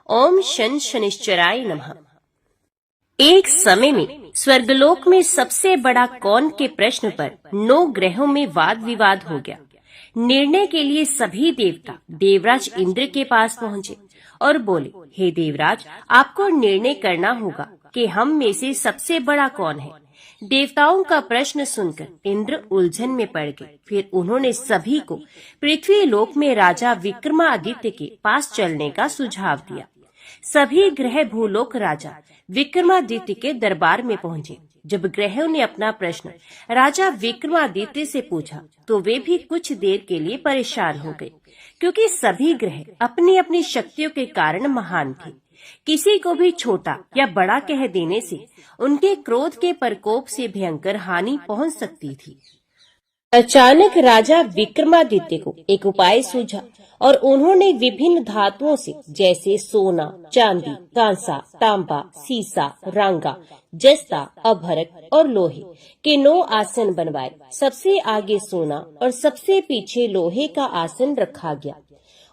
ओम शन शनिश्चराय नमः। एक समय में स्वर्गलोक में सबसे बड़ा कौन के प्रश्न पर 9 ग्रहों में वाद विवाद हो गया। निर्णय के लिए सभी देवता देवराज इंद्र के पास पहुंचे और बोले, हे देवराज, आपको निर्णय करना होगा कि हम में से सबसे बड़ा कौन है। देवताओं का प्रश्न सुनकर इंद्र उलझन में पड़ गए। फिर उन्होंने सभी को पृथ्वी लोक में राजा विक्रमादित्य के पास चलने का सुझाव दिया। सभी ग्रह भूलोक राजा विक्रमादित्य के दरबार में पहुंचे। जब ग्रहों ने अपना प्रश्न राजा विक्रमादित्य से पूछा तो वे भी कुछ देर के लिए परेशान हो गए, क्योंकि सभी ग्रह अपनी अपनी शक्तियों के कारण महान थे। किसी को भी छोटा या बड़ा कह देने से उनके क्रोध के प्रकोप से भयंकर हानि पहुंच सकती थी। अचानक राजा विक्रमादित्य को एक उपाय सूझा और उन्होंने विभिन्न धातुओं से जैसे सोना, चांदी, कांसा, तांबा, सीसा, रांगा, जस्ता, अभरक और लोहे के 9 आसन बनवाए। सबसे आगे सोना और सबसे पीछे लोहे का आसन रखा गया।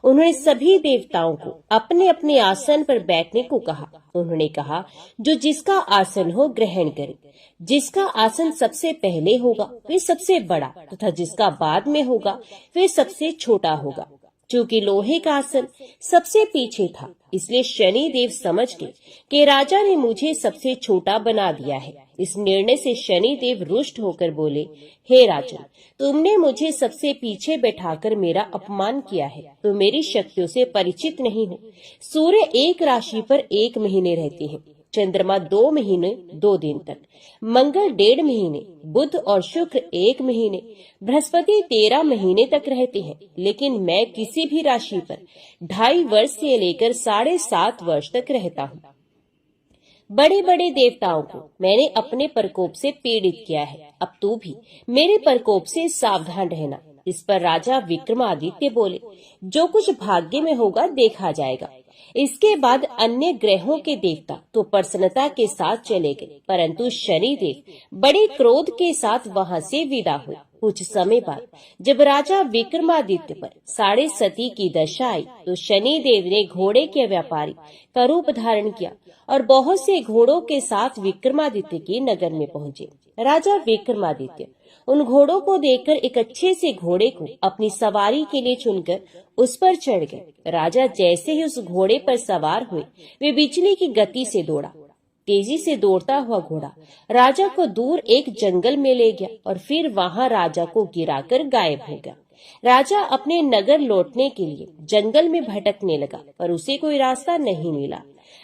उन्होंने सभी देवताओं को अपने अपने आसन पर बैठने को कहा। उन्होंने कहा, जो जिसका आसन हो ग्रहण करे। जिसका आसन सबसे पहले होगा वे सबसे बड़ा तथा जिसका बाद में होगा वे सबसे छोटा होगा। चूंकि लोहे का आसन सबसे पीछे था, इसलिए शनि देव समझ गए कि राजा ने मुझे सबसे छोटा बना दिया है। इस निर्णय से शनि देव रुष्ट होकर बोले, हे राजन, तुमने मुझे सबसे पीछे बैठाकर मेरा अपमान किया है। तो मेरी शक्तियों से परिचित नहीं हो। सूर्य एक राशि पर 1 महीने रहते हैं, चंद्रमा 2 महीने 2 दिन तक, मंगल 1.5 महीने, बुध और शुक्र 1 महीने, बृहस्पति 13 महीने तक रहते हैं। लेकिन मैं किसी भी राशि पर 2.5 वर्ष से लेकर 7.5 वर्ष तक रहता हूँ। बड़े बड़े देवताओं को मैंने अपने प्रकोप से पीड़ित किया है। अब तू भी मेरे प्रकोप से सावधान रहना। इस पर राजा विक्रमादित्य बोले, जो कुछ भाग्य में होगा देखा जाएगा। इसके बाद अन्य ग्रहों के देवता तो प्रसन्नता के साथ चले गए, परंतु शनि देव बड़े क्रोध के साथ वहां से विदा हुए। कुछ समय बाद जब राजा विक्रमादित्य पर 7.5 की दशा आई तो शनि देव ने घोड़े के व्यापारी का रूप धारण किया और बहुत से घोड़ों के साथ विक्रमादित्य के नगर में पहुंचे। राजा विक्रमादित्य उन घोड़ों को देखकर एक अच्छे से घोड़े को अपनी सवारी के लिए चुनकर उस पर चढ़ गए। राजा जैसे ही उस घोड़े पर सवार हुए, वे बिजली की गति से दौड़ा। तेजी से दौड़ता हुआ घोड़ा राजा को दूर एक जंगल में ले गया और फिर वहां राजा को गिराकर गायब हो गया। राजा अपने नगर लौटने के लिए जंगल में भटकने लगा, पर उसे कोई रास्ता नहीं मिला।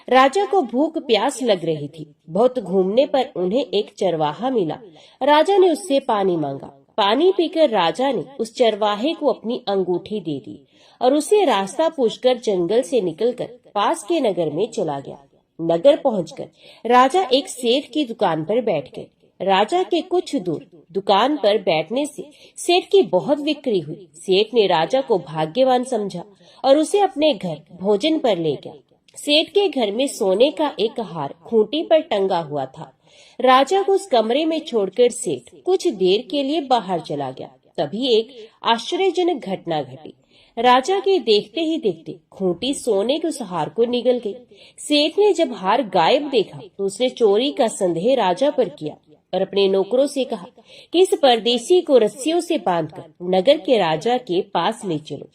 राजा को भूख प्यास लग रही थी। बहुत घूमने पर उन्हें एक चरवाहा मिला। राजा ने उससे पानी मांगा। पानी पीकर राजा ने उस चरवाहे को अपनी अंगूठी दे दी और उसे रास्ता पूछकर जंगल से निकलकर पास के नगर में चला गया। नगर पहुंचकर राजा एक सेठ की दुकान पर बैठ गए। राजा के कुछ दूर दुकान पर बैठने से सेठ की बहुत बिक्री हुई। सेठ ने राजा को भाग्यवान समझा और उसे अपने घर भोजन पर ले गया। सेठ के घर में सोने का एक हार खूंटी पर टंगा हुआ था। राजा को उस कमरे में छोड़कर सेठ कुछ देर के लिए बाहर चला गया। तभी एक आश्चर्यजनक घटना घटी। राजा के देखते ही देखते खूंटी सोने के उस हार को निगल गई। सेठ ने जब हार गायब देखा तो उसने चोरी का संदेह राजा पर किया और अपने नौकरों से कहा कि इस परदेसी को रस्सियों से बांधकर नगर के राजा के पास ले चलो।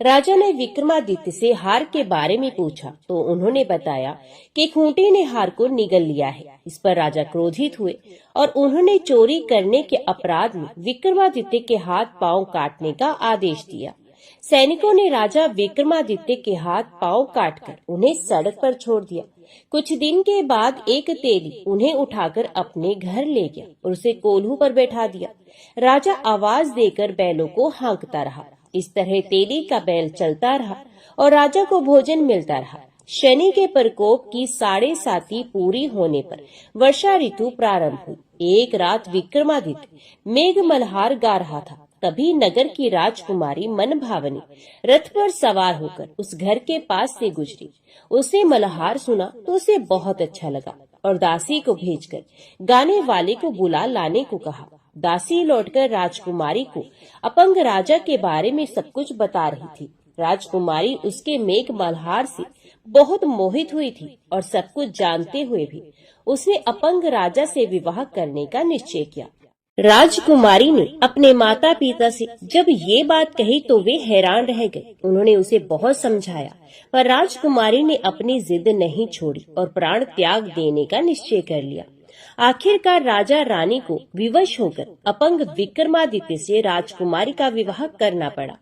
राजा ने विक्रमादित्य से हार के बारे में पूछा तो उन्होंने बताया कि खूंटी ने हार को निगल लिया है। इस पर राजा क्रोधित हुए और उन्होंने चोरी करने के अपराध में विक्रमादित्य के हाथ पांव काटने का आदेश दिया। सैनिकों ने राजा विक्रमादित्य के हाथ पांव काटकर उन्हें सड़क पर छोड़ दिया। कुछ दिन के बाद एक तेली उन्हें उठाकर अपने घर ले गया और उसे कोल्हू पर बैठा दिया। राजा आवाज देकर बैलों को हाँकता रहा। इस तरह तेली का बैल चलता रहा और राजा को भोजन मिलता रहा। शनि के प्रकोप की 7.5 पूरी होने पर वर्षा ऋतु प्रारंभ हुई। एक रात विक्रमादित्य मेघ मल्हार गा रहा था। तभी नगर की राजकुमारी मनभावनी रथ पर सवार होकर उस घर के पास से गुजरी। उसे मल्हार सुना तो उसे बहुत अच्छा लगा और दासी को भेजकर गाने वाले को बुला लाने को कहा। दासी लौटकर राजकुमारी को अपंग राजा के बारे में सब कुछ बता रही थी। राजकुमारी उसके मेघ मल्हार से बहुत मोहित हुई थी और सब कुछ जानते हुए भी उसने अपंग राजा से विवाह करने का निश्चय किया। राजकुमारी ने अपने माता पिता से जब ये बात कही तो वे हैरान रह गए। उन्होंने उसे बहुत समझाया, पर राजकुमारी ने अपनी जिद नहीं छोड़ी और प्राण त्याग देने का निश्चय कर लिया। आखिरकार राजा रानी को विवश होकर अपंग विक्रमादित्य से राजकुमारी का विवाह करना पड़ा।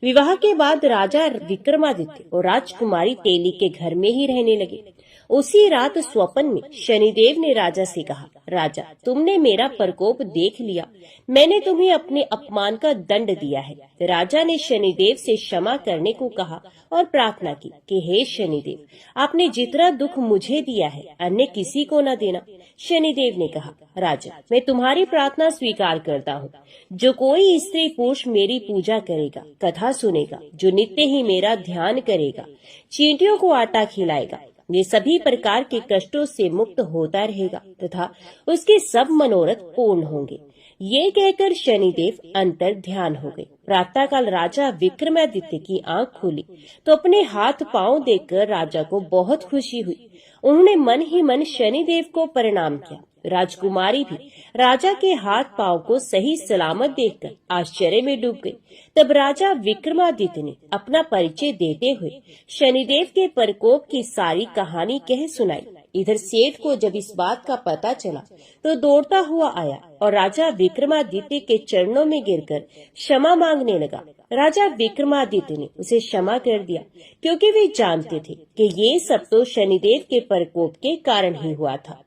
विवाह के बाद राजा विक्रमादित्य और राजकुमारी तेली के घर में ही रहने लगे। उसी रात स्वप्न में शनिदेव ने राजा से कहा, राजा, तुमने मेरा प्रकोप देख लिया, मैंने तुम्हें अपने अपमान का दंड दिया है। राजा ने शनिदेव से क्षमा करने को कहा और प्रार्थना की कि हे शनिदेव, आपने जितना दुख मुझे दिया है अन्य किसी को न देना। शनिदेव ने कहा, राजा, मैं तुम्हारी प्रार्थना स्वीकार करता हूँ। जो कोई स्त्री पुरुष मेरी पूजा करेगा, कथा सुनेगा, जो नित्य ही मेरा ध्यान करेगा, चींटियों को आटा खिलाएगा, ये सभी प्रकार के कष्टों से मुक्त होता रहेगा तथा उसके सब मनोरथ पूर्ण होंगे। ये कहकर शनिदेव अंतर ध्यान हो गए। प्रातः काल राजा विक्रमादित्य की आंख खुली तो अपने हाथ पांव देखकर राजा को बहुत खुशी हुई। उन्होंने मन ही मन शनिदेव को प्रणाम किया। राजकुमारी भी राजा के हाथ पांव को सही सलामत देखकर आश्चर्य में डूब गई। तब राजा विक्रमादित्य ने अपना परिचय देते हुए शनिदेव के प्रकोप की सारी कहानी कह सुनाई। इधर सेठ को जब इस बात का पता चला तो दौड़ता हुआ आया और राजा विक्रमादित्य के चरणों में गिरकर क्षमा मांगने लगा। राजा विक्रमादित्य ने उसे क्षमा कर दिया, क्योंकि वे जानते थे कि ये सब तो शनिदेव के प्रकोप के कारण ही हुआ था।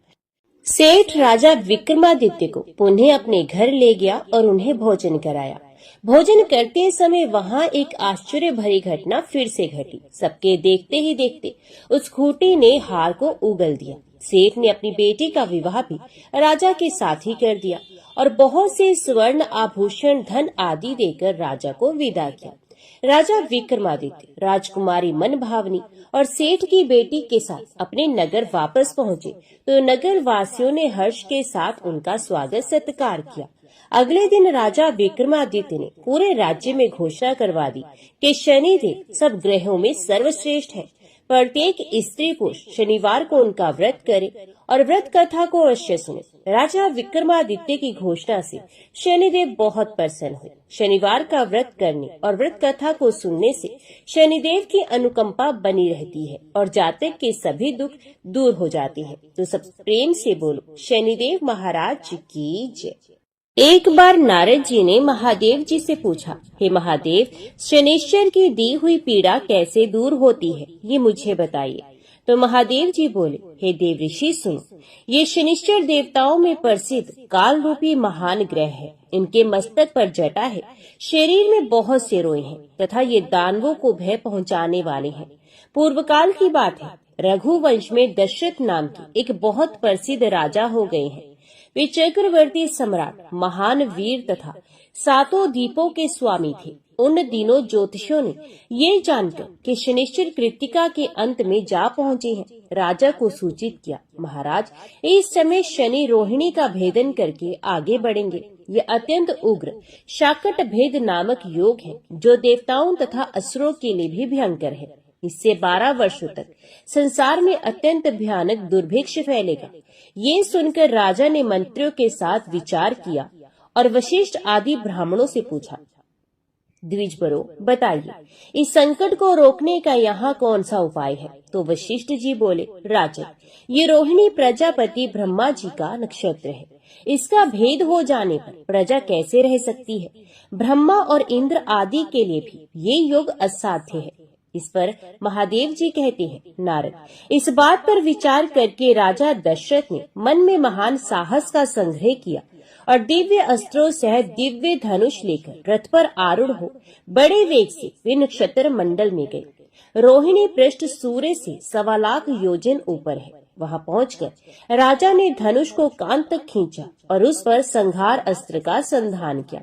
सेठ राजा विक्रमादित्य को पुनः अपने घर ले गया और उन्हें भोजन कराया। भोजन करते समय वहाँ एक आश्चर्य भरी घटना फिर से घटी। सबके देखते ही देखते उस खूंटी ने हार को उगल दिया। सेठ ने अपनी बेटी का विवाह भी राजा के साथ ही कर दिया और बहुत से स्वर्ण आभूषण धन आदि देकर राजा को विदा किया। राजा विक्रमादित्य राजकुमारी मन भावनी और सेठ की बेटी के साथ अपने नगर वापस पहुँचे तो नगर वासियों ने हर्ष के साथ उनका स्वागत सत्कार किया। अगले दिन राजा विक्रमादित्य ने पूरे राज्य में घोषणा करवा दी कि शनिदेव सब ग्रहों में सर्वश्रेष्ठ है। प्रत्येक स्त्री पुरुष शनिवार को उनका व्रत करे और व्रत कथा को अवश्य सुने। राजा विक्रमादित्य की घोषणा से शनिदेव बहुत प्रसन्न हुए। शनिवार का व्रत करने और व्रत कथा को सुनने से शनिदेव की अनुकंपा बनी रहती है और जातक के सभी दुख दूर हो जाते हैं। तो सब प्रेम से बोलो, शनिदेव महाराज की जय। एक बार नारद जी ने महादेव जी से पूछा, हे महादेव, शनिश्चर की दी हुई पीड़ा कैसे दूर होती है, ये मुझे बताइए। तो महादेव जी बोले, हे देव ऋषि सुनो, ये शनिश्चर देवताओं में प्रसिद्ध काल रूपी महान ग्रह है। इनके मस्तक पर जटा है, शरीर में बहुत से रोए हैं तथा ये दानवों को भय पहुंचाने वाले हैं। पूर्व काल की बात है, रघुवंश में दशरथ नाम के एक बहुत प्रसिद्ध राजा हो गए हैं। वे चक्रवर्ती सम्राट, महान वीर तथा सातों द्वीपों के स्वामी थे। उन दिनों ज्योतिषियों ने ये जानकर कि शनिश्चर कृत्तिका के अंत में जा पहुँचे हैं, राजा को सूचित किया, महाराज, इस समय शनि रोहिणी का भेदन करके आगे बढ़ेंगे। ये अत्यंत उग्र शाकट भेद नामक योग है, जो देवताओं तथा असुरों के लिए भी भयंकर है। इससे 12 वर्षों तक संसार में अत्यंत भयानक दुर्भिक्ष फैलेगा। ये सुनकर राजा ने मंत्रियों के साथ विचार किया और वशिष्ठ आदि ब्राह्मणों से पूछा, द्विजबरों, बताइए, इस संकट को रोकने का यहाँ कौन सा उपाय है? तो वशिष्ठ जी बोले, राजन, ये रोहिणी प्रजापति ब्रह्मा जी का नक्षत्र है। इसका भेद हो जाने पर प्रजा कैसे रह सकती है? ब्रह्मा और इंद्र आदि के लिए भी ये योग असाध्य है। इस पर महादेव जी कहते हैं, नारद, इस बात पर विचार करके राजा दशरथ ने मन में महान साहस का संग्रह किया और दिव्य अस्त्रों सहित दिव्य धनुष लेकर रथ पर आरूढ़ हो बड़े वेग से वे नक्षत्र मंडल में गए। रोहिणी पृष्ठ सूर्य से 1.25 लाख योजन ऊपर है। वहां पहुंचकर राजा ने धनुष को कान तक खींचा और उस पर संहार अस्त्र का संधान किया।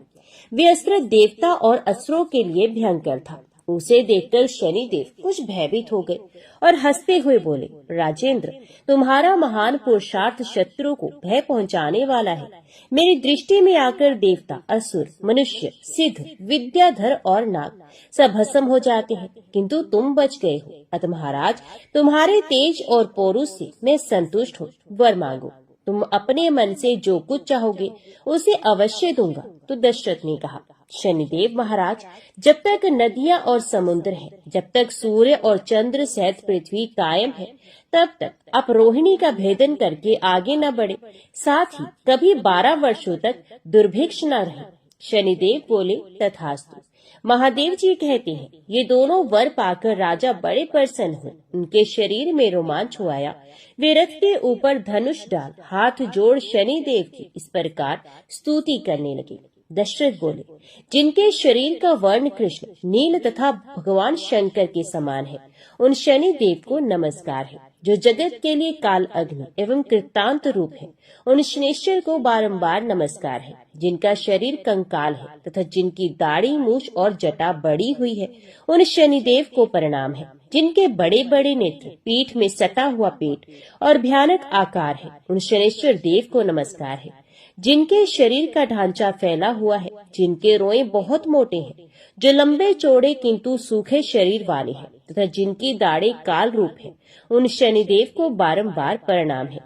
वे अस्त्र देवता और असुरों के लिए भयंकर था। उसे देखकर शनिदेव कुछ भयभीत हो गए और हंसते हुए बोले, राजेंद्र, तुम्हारा महान पुरुषार्थ शत्रु को भय पहुंचाने वाला है। मेरी दृष्टि में आकर देवता, असुर, मनुष्य, सिद्ध, विद्याधर और नाग सब भस्म हो जाते हैं, किंतु तुम बच गए हो। अतः महाराज, तुम्हारे तेज और पौरुष से मैं संतुष्ट हूँ। वर मांगो। तुम अपने मन से जो कुछ चाहोगे उसे अवश्य दूंगा। तो दशरथ ने कहा, शनिदेव महाराज, जब तक नदियां और समुद्र हैं, जब तक सूर्य और चंद्र सहित पृथ्वी कायम है, तब तक आप रोहिणी का भेदन करके आगे न बढ़े, साथ ही कभी 12 वर्षों तक दुर्भिक्ष न रहे। शनिदेव बोले, तथास्तु। महादेव जी कहते हैं, ये दोनों वर पाकर राजा बड़े प्रसन्न हुए। उनके शरीर में रोमांच हो आया। वे रथ के ऊपर धनुष डाल हाथ जोड़ शनिदेव की इस प्रकार स्तुति करने लगे। दशरथ बोले, जिनके शरीर का वर्ण कृष्ण, नील तथा भगवान शंकर के समान है, उन शनि देव को नमस्कार है। जो जगत के लिए काल अग्नि एवं कृतांत रूप है, उन शनेश्वर को बारंबार नमस्कार है। जिनका शरीर कंकाल है तथा जिनकी दाढ़ी, मूछ और जटा बड़ी हुई है, उन शनिदेव को प्रणाम है। जिनके बड़े बड़े नेत्र, पीठ में सटा हुआ पेट और भयानक आकार है, उन शनेश्वर देव को नमस्कार है। जिनके शरीर का ढांचा फैला हुआ है, जिनके रोए बहुत मोटे हैं, जो लंबे चौड़े किंतु सूखे शरीर वाले हैं तथा जिनकी दाढ़ें काल रूप है, उन शनिदेव को बारंबार प्रणाम है।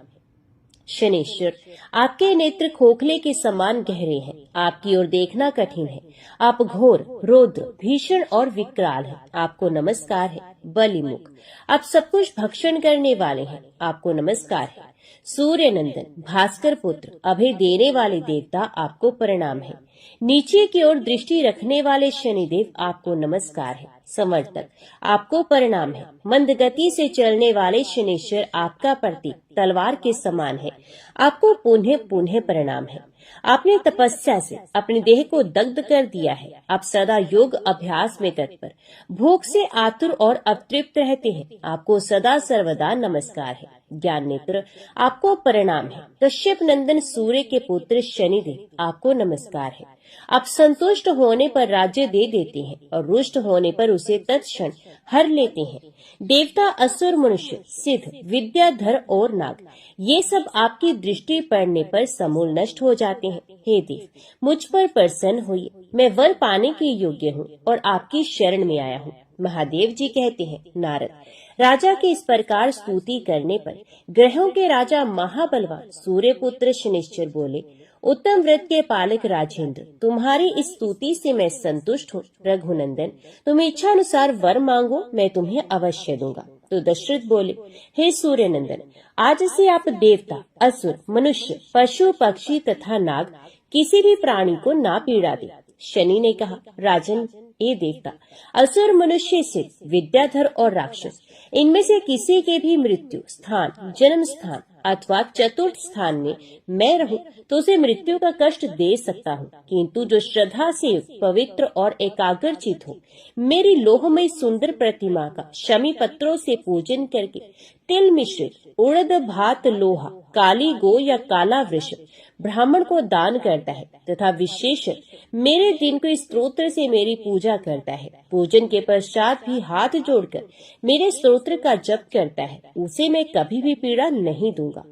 शनेश्वर, आपके नेत्र खोखले के समान गहरे हैं। आपकी ओर देखना कठिन है। आप घोर, रौद्र, भीषण और विकराल हैं। आपको नमस्कार है। बलिमुख, आप सब कुछ भक्षण करने वाले हैं। आपको नमस्कार है। सूर्य नंदन, भास्कर पुत्र, अभय देने वाले देवता, आपको प्रणाम है। नीचे की ओर दृष्टि रखने वाले शनिदेव, आपको नमस्कार है। समर्थक, आपको प्रणाम है। मंद गति से चलने वाले शनेश्वर, आपका प्रतीक तलवार के समान है। आपको पुनः पुनः प्रणाम है। आपने तपस्या से अपने देह को दग्ध कर दिया है। आप सदा योग अभ्यास में तत्पर, भूख से आतुर और अतृप्त रहते हैं। आपको सदा सर्वदा नमस्कार है। ज्ञान नेत्र, आपको प्रणाम है। कश्यप नंदन सूर्य के पुत्र शनिदेव, आपको नमस्कार है। आप संतुष्ट होने पर राज्य दे देते हैं और रुष्ट होने पर उसे तत्क्षण हर लेते हैं। देवता, असुर, मनुष्य, सिद्ध, विद्याधर और नाग, ये सब आपकी दृष्टि पड़ने पर समूल नष्ट हो जाते हैं। हे देव, मुझ पर प्रसन्न होइए। मैं वर पाने के योग्य हूँ और आपकी शरण में आया हूँ। महादेव जी कहते हैं, नारद, राजा के इस प्रकार स्तुति करने पर ग्रहों के राजा महाबलवान सूर्यपुत्र शनिश्चर बोले, उत्तम व्रत के पालक राजेंद्र, तुम्हारी इस स्तुति से मैं संतुष्ट हूँ। रघुनंदन, तुम इच्छा अनुसार वर मांगो, मैं तुम्हें अवश्य दूंगा। तो दशरथ बोले, हे सूर्य नंदन, आज से आप देवता, असुर, मनुष्य, पशु, पक्षी तथा नाग, किसी भी प्राणी को ना पीड़ा दे। शनि ने कहा, राजन, ये देवता, असुर, मनुष्य, सिद्ध, विद्याधर और राक्षस, इनमें से किसी के भी मृत्यु स्थान, जन्म स्थान अथवा चतुर्थ स्थान में मैं रहूं तो उसे मृत्यु का कष्ट दे सकता हूँ, किंतु जो श्रद्धा से पवित्र और एकाग्रचित हो, मेरी लोहमय सुंदर प्रतिमा का शमी पत्रों से पूजन करके तिल मिश्रित उड़द, भात, लोहा, काली गो या काला वृष ब्राह्मण को दान करता है तथा विशेष मेरे दिन को स्तोत्र से मेरी पूजा करता है, पूजन के पश्चात भी हाथ जोड़कर मेरे स्तोत्र का जप करता है, उसे मैं कभी भी पीड़ा नहीं दूंगा।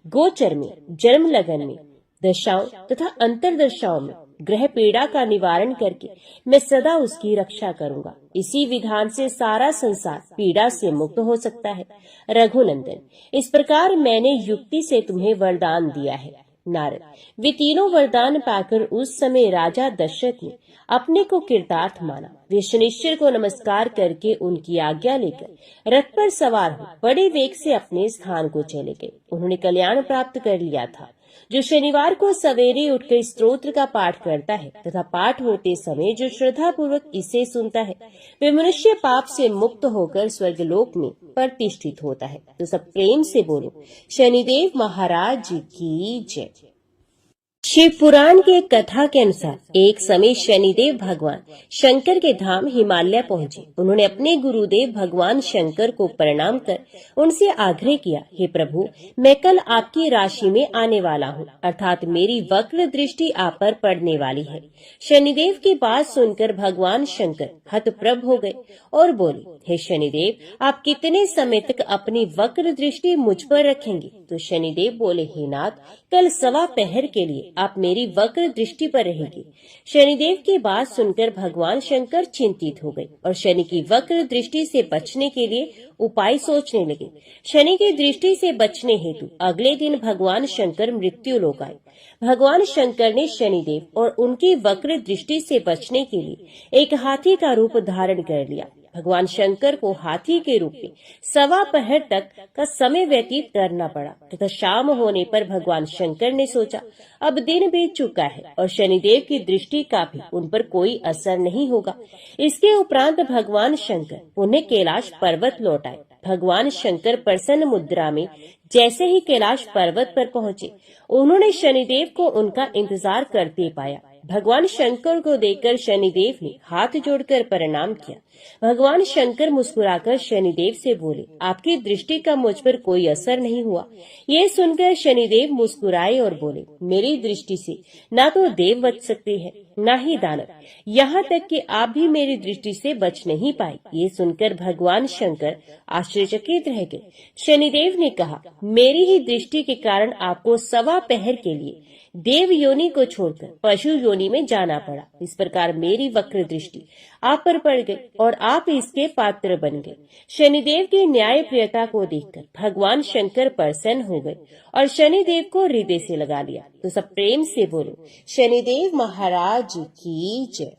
गोचर में, जन्म लगन में, दशाओं तथा अंतरदशाओं में ग्रह पीड़ा का निवारण करके मैं सदा उसकी रक्षा करूंगा। इसी विधान से सारा संसार पीड़ा से मुक्त हो सकता है। रघुनंदन, इस प्रकार मैंने युक्ति से तुम्हें वरदान दिया है। नारद, वे तीनों वरदान पाकर उस समय राजा दशरथ ने अपने को कृतार्थ माना। वे शनिश्चर को नमस्कार करके उनकी आज्ञा लेकर रथ पर सवार हो बड़े वेग से अपने स्थान को चले गए। उन्होंने कल्याण प्राप्त कर लिया था। जो शनिवार को सवेरे उठकर स्तोत्र का पाठ करता है तथा पाठ होते समय जो श्रद्धा पूर्वक इसे सुनता है, वे मनुष्य पाप से मुक्त होकर स्वर्गलोक में प्रतिष्ठित होता है। तो सब प्रेम से बोलो, शनिदेव महाराज जी की जय। शिव पुराण की एक कथा के अनुसार एक समय शनिदेव भगवान शंकर के धाम हिमालय पहुंचे। उन्होंने अपने गुरुदेव भगवान शंकर को प्रणाम कर उनसे आग्रह किया, हे प्रभु, मैं कल आपकी राशि में आने वाला हूँ, अर्थात मेरी वक्र दृष्टि आप पर पड़ने वाली है। शनिदेव की बात सुनकर भगवान शंकर हतप्रभ हो गए और बोले, हे शनिदेव, आप कितने समय तक अपनी वक्र दृष्टि मुझ पर रखेंगे? तो शनिदेव बोले, हे नाथ, कल सवा पहर के लिए आप मेरी वक्र दृष्टि पर रहेंगे। शनिदेव की बात सुनकर भगवान शंकर चिंतित हो गए और शनि की वक्र दृष्टि से बचने के लिए उपाय सोचने लगे। शनि की दृष्टि से बचने हेतु अगले दिन भगवान शंकर मृत्यु लोक आए। भगवान शंकर ने शनिदेव और उनकी वक्र दृष्टि से बचने के लिए एक हाथी का रूप धारण कर लिया। भगवान शंकर को हाथी के रूप में सवा पहर तक का समय व्यतीत करना पड़ा तथा शाम होने पर भगवान शंकर ने सोचा, अब दिन बीत चुका है और शनिदेव की दृष्टि का भी उन पर कोई असर नहीं होगा। इसके उपरांत भगवान शंकर उन्हें कैलाश पर्वत लौट आए। भगवान शंकर प्रसन्न मुद्रा में जैसे ही कैलाश पर्वत पर पहुंचे, उन्होंने शनिदेव को उनका इंतजार करते पाया। भगवान शंकर को देखकर शनिदेव ने हाथ जोड़कर प्रणाम किया। भगवान शंकर मुस्कुराकर शनिदेव से बोले, आपकी दृष्टि का मुझ पर कोई असर नहीं हुआ। ये सुनकर शनिदेव मुस्कुराए और बोले, मेरी दृष्टि से ना तो देव बच सकते हैं, ना ही दानव, यहाँ तक कि आप भी मेरी दृष्टि से बच नहीं पाए। ये सुनकर भगवान शंकर आश्चर्यचकित रह गए। शनिदेव ने कहा, मेरी ही दृष्टि के कारण आपको सवा पहर के लिए देव योनि को छोड़कर पशु योनि में जाना पड़ा। इस प्रकार मेरी वक्र दृष्टि आप पर पड़ गई और आप इसके पात्र बन गए। शनिदेव की न्याय प्रियता को देखकर भगवान शंकर प्रसन्न हो गए और शनिदेव को हृदय से लगा लिया। तो सब प्रेम से बोलो, शनिदेव महाराज की जय।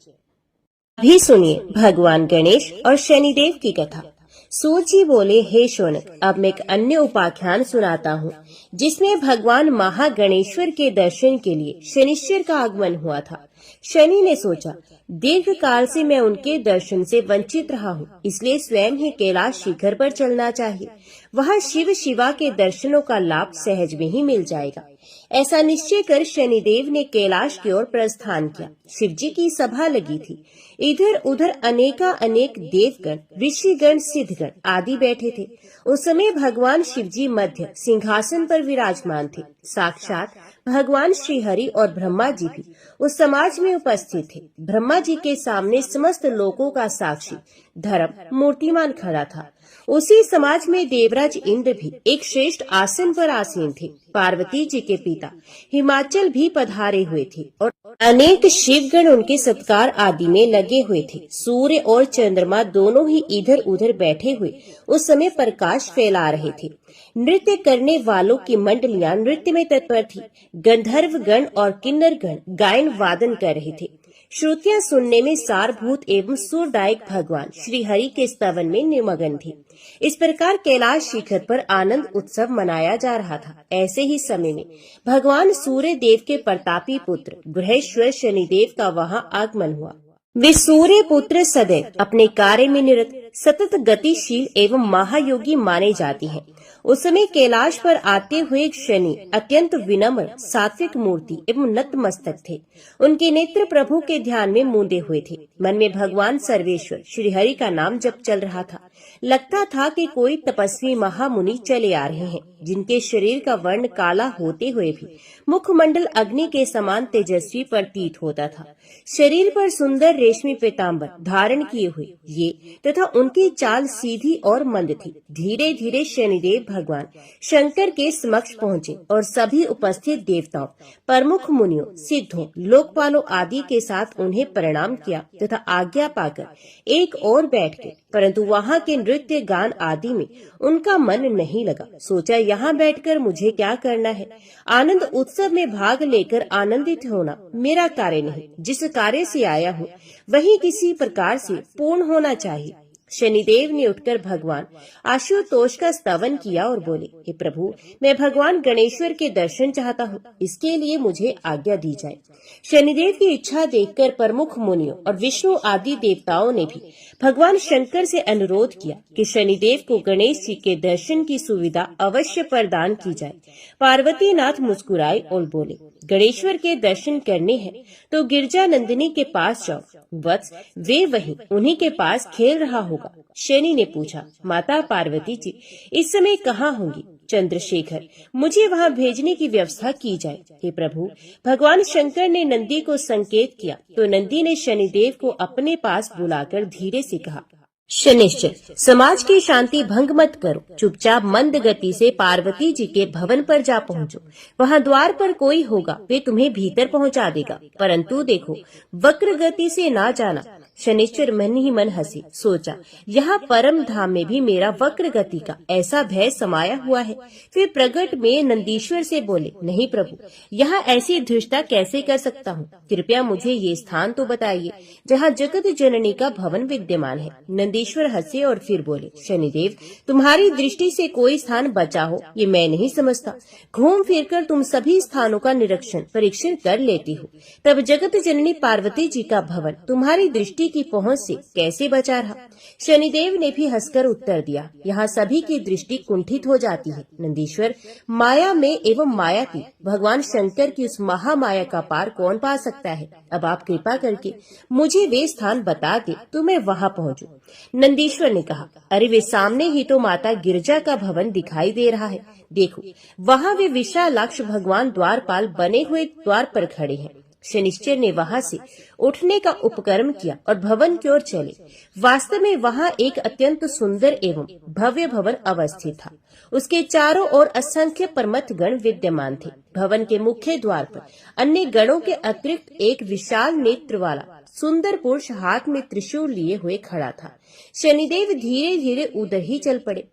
अभी सुनिए भगवान गणेश और शनिदेव की कथा। सूत जी बोले, हे शौनक, अब मैं एक अन्य उपाख्यान सुनाता हूँ जिसमें भगवान महागणेश्वर के दर्शन के लिए शनिश्चर का आगमन हुआ था। शनि ने सोचा, दीर्घ काल से मैं उनके दर्शन से वंचित रहा हूँ, इसलिए स्वयं ही कैलाश शिखर पर चलना चाहिए। वहाँ शिव शिवा के दर्शनों का लाभ सहज में ही मिल जाएगा। ऐसा निश्चय कर शनिदेव ने कैलाश की ओर प्रस्थान किया। शिव जी की सभा लगी थी। इधर उधर अनेका अनेक देवगण, ऋषिगण, सिद्धगण आदि बैठे थे। उस समय भगवान शिव जी मध्य सिंहासन पर विराजमान थे। साक्षात भगवान श्री हरि और ब्रह्मा जी भी उस समाज में उपस्थित थे। ब्रह्मा जी के सामने समस्त लोकों का साक्षी धर्म मूर्तिमान खड़ा था। उसी समाज में देवराज इंद्र भी एक श्रेष्ठ आसन पर आसीन थे। पार्वती जी के पिता हिमाचल भी पधारे हुए थे और अनेक शिवगण उनके सत्कार आदि में लगे हुए थे। सूर्य और चंद्रमा दोनों ही इधर उधर बैठे हुए उस समय प्रकाश फैला रहे थे। नृत्य करने वालों की मंडलियां नृत्य में तत्पर थी। गंधर्व गण और किन्नर गण गायन वादन कर रहे थे। श्रुतियां सुनने में सारभूत एवं सुरदायक भगवान श्री हरि के स्तवन में निमग्न थी। इस प्रकार कैलाश शिखर पर आनंद उत्सव मनाया जा रहा था। ऐसे ही समय में भगवान सूर्य देव के प्रतापी पुत्र ग्रहेश्वर शनिदेव का वहां आगमन हुआ। वे सूर्य पुत्र सदैव अपने कार्य में निरत, सतत गतिशील एवं महायोगी माने जाते हैं। उस समय कैलाश पर आते हुए शनि अत्यंत विनम्र, सात्विक मूर्ति एवं नतमस्तक थे। उनके नेत्र प्रभु के ध्यान में मूंदे हुए थे। मन में भगवान सर्वेश्वर श्री हरि का नाम जप चल रहा था। लगता था कि कोई तपस्वी महामुनि चले आ रहे हैं, जिनके शरीर का वर्ण काला होते हुए भी मुखमंडल अग्नि के समान तेजस्वी प्रतीत होता था। शरीर पर सुंदर रेशमी पीताम्बर धारण किए हुए ये तथा उनकी चाल सीधी और मंद थी। धीरे धीरे शनिदेव भगवान शंकर के समक्ष पहुँचे और सभी उपस्थित देवताओं, प्रमुख मुनियों, सिद्धों, लोकपालों आदि के साथ उन्हें प्रणाम किया तथा आज्ञा पाकर एक और बैठ गए। परंतु वहाँ के नृत्य गान आदि में उनका मन नहीं लगा। सोचा, यहाँ बैठकर मुझे क्या करना है? आनंद उत्सव में भाग लेकर आनंदित होना मेरा कार्य नहीं। जिस कार्य से आया हूँ वही किसी प्रकार से पूर्ण होना चाहिए। शनिदेव ने उठकर भगवान आशुतोष का स्तवन किया और बोले, हे प्रभु, मैं भगवान गणेश्वर के दर्शन चाहता हूँ, इसके लिए मुझे आज्ञा दी जाए। शनिदेव की इच्छा देखकर प्रमुख मुनियों और विष्णु आदि देवताओं ने भी भगवान शंकर से अनुरोध किया कि शनिदेव को गणेश जी के दर्शन की सुविधा अवश्य प्रदान की जाए। पार्वती नाथ मुस्कुराए और बोले, गणेश्वर के दर्शन करने हैं तो गिरजा नंदिनी के पास जाओ, वत्स वे वहीं उन्हीं के पास खेल रहा होगा। शनि ने पूछा, माता पार्वती जी इस समय कहाँ होंगी? चंद्रशेखर, मुझे वहाँ भेजने की व्यवस्था की जाए। हे प्रभु, भगवान शंकर ने नंदी को संकेत किया तो नंदी ने शनिदेव को अपने पास बुलाकर धीरे से कहा, शनिश्चर, समाज की शांति भंग मत करो, चुपचाप मंद गति से पार्वती जी के भवन पर जा पहुंचो। वहां द्वार पर कोई होगा, वे तुम्हें भीतर पहुंचा देगा, परंतु देखो वक्र गति से ना जाना। शनिश्चर मन ही मन हंसे, सोचा यहाँ परम धाम में भी मेरा वक्र गति का ऐसा भय समाया हुआ है। फिर प्रगट में नंदीश्वर से बोले, नहीं प्रभु, यहाँ ऐसी धृष्टता कैसे कर सकता हूँ? कृपया मुझे ये स्थान तो बताइए जहाँ जगत जननी का भवन विद्यमान है। नंदीश्वर हंसे और फिर बोले, शनिदेव, तुम्हारी दृष्टि से कोई स्थान बचा हो ये मैं नहीं समझता। घूम फिरकर तुम सभी स्थानों का परीक्षण कर लेती हो, तब जगत जननी पार्वती जी का भवन तुम्हारी दृष्टि की पहुंच से कैसे बचा रहा? शनिदेव ने भी हंसकर उत्तर दिया, यहाँ सभी की दृष्टि कुंठित हो जाती है। नंदीश्वर, माया में एवं माया की भगवान शंकर की उस महामाया का पार कौन पा सकता है? अब आप कृपा करके मुझे वे स्थान बता दे तो मैं वहाँ पहुँचूं। नंदीश्वर ने कहा, अरे वे सामने ही तो माता गिरजा का भवन दिखाई दे रहा है, देखो वहाँ वे विशालाक्ष भगवान द्वारपाल बने हुए द्वार पर खड़े हैं। शनिश्चर ने वहाँ से उठने का उपक्रम किया और भवन की ओर चले। वास्तव में वहाँ एक अत्यंत सुंदर एवं भव्य भवन अवस्थित था। उसके चारों ओर असंख्य परमत गण विद्यमान थे। भवन के मुख्य द्वार पर अन्य गणों के अतिरिक्त एक विशाल नेत्र वाला सुंदर पुरुष हाथ में त्रिशूल लिए हुए खड़ा था। शनिदेव धीरे धीरे उधर ही चल पड़े,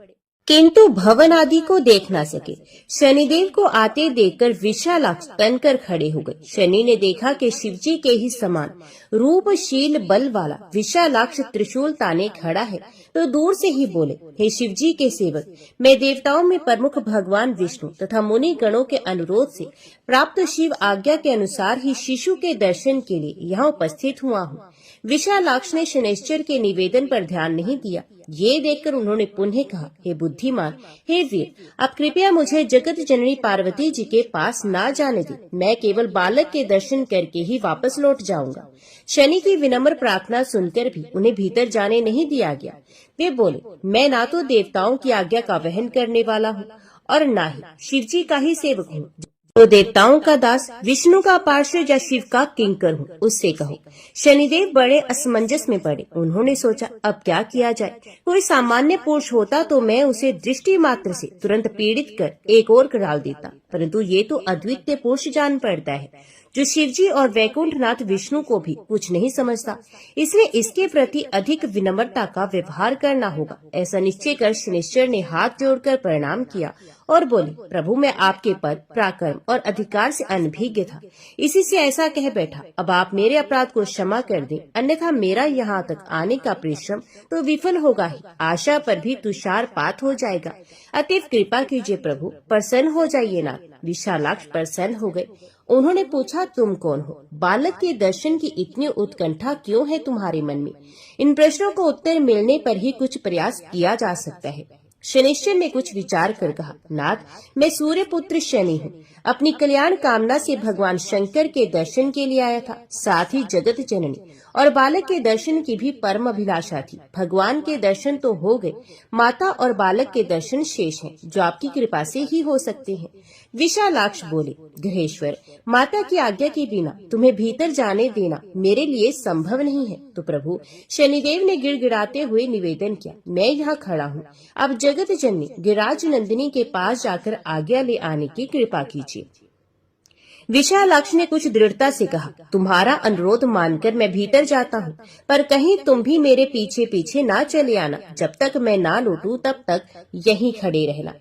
किंतु भवन आदि को देख न सके। शनिदेव को आते देखकर विशालाक्ष तनकर खड़े हो गए। शनि ने देखा कि शिवजी के ही समान रूपशील बल वाला विशालाक्ष त्रिशूल ताने खड़ा है तो दूर से ही बोले, हे शिवजी के सेवक, मैं देवताओं में प्रमुख भगवान विष्णु तथा मुनि गणों के अनुरोध से प्राप्त शिव आज्ञा के अनुसार ही शिशु के दर्शन के लिए यहाँ उपस्थित हुआ हूँ। विशालाक्ष ने शनिश्चर के निवेदन पर ध्यान नहीं दिया। ये देखकर उन्होंने पुनः कहा, हे बुद्धिमान, हे वीर, आप कृपया मुझे जगत जननी पार्वती जी के पास ना जाने दें। मैं केवल बालक के दर्शन करके ही वापस लौट जाऊंगा। शनि की विनम्र प्रार्थना सुनकर भी उन्हें भीतर जाने नहीं दिया गया। वे बोले, मैं ना तो देवताओं की आज्ञा का वहन करने वाला हूँ और न ही शिवजी का ही सेवक हूँ। तो देवताओं का दास, विष्णु का पार्षद या शिव का किंकर हूँ, उससे कहो। शनिदेव बड़े असमंजस में पड़े। उन्होंने सोचा, अब क्या किया जाए? कोई सामान्य पुरुष होता तो मैं उसे दृष्टि मात्र से तुरंत पीड़ित कर एक ओर डाल देता, परंतु ये तो अद्वितीय पुरुष जान पड़ता है जो शिवजी और वैकुंठनाथ विष्णु को भी कुछ नहीं समझता। इसलिए इसके प्रति अधिक विनम्रता का व्यवहार करना होगा। ऐसा निश्चय कर शनिश्चर ने हाथ जोड़कर प्रणाम किया और बोले, प्रभु, मैं आपके पद, पराक्रम और अधिकार से अनभिज्ञ था, इसी से ऐसा कह बैठा। अब आप मेरे अपराध को क्षमा कर दें, अन्यथा मेरा यहाँ तक आने का परिश्रम तो विफल होगा ही, आशा पर भी तुषारपात हो जाएगा। अतएव कृपा कीजिए प्रभु, प्रसन्न हो जाइए ना। विशालाक्ष प्रसन्न हो गए। उन्होंने पूछा, तुम कौन हो? बालक के दर्शन की इतनी उत्कंठा क्यों है तुम्हारे मन में? इन प्रश्नों को उत्तर मिलने पर ही कुछ प्रयास किया जा सकता है। शनिश्चर ने कुछ विचार कर कहा, नाथ, मैं सूर्य पुत्र शनि हूँ। अपनी कल्याण कामना से भगवान शंकर के दर्शन के लिए आया था। साथ ही जगत जननी और बालक के दर्शन की भी परम अभिलाषा थी। भगवान के दर्शन तो हो गए, माता और बालक के दर्शन शेष हैं, जो आपकी कृपा से ही हो सकते हैं। विशालाक्ष बोले, ग्रहेश्वर, माता की आज्ञा के बिना तुम्हें भीतर जाने देना मेरे लिए संभव नहीं है। तो प्रभु, शनिदेव ने गिड़गिड़ाते हुए निवेदन किया, मैं यहाँ खड़ा हूँ, अब जगत जननी गिरिराज नंदिनी के पास जाकर आज्ञा ले आने की कृपा कीजिए। विशालाक्ष ने कुछ दृढ़ता से कहा, तुम्हारा अनुरोध मानकर मैं भीतर जाता हूँ, पर कहीं तुम भी मेरे पीछे पीछे ना चले आना। जब तक मैं ना लौटूं तब तक यहीं खड़े रहना।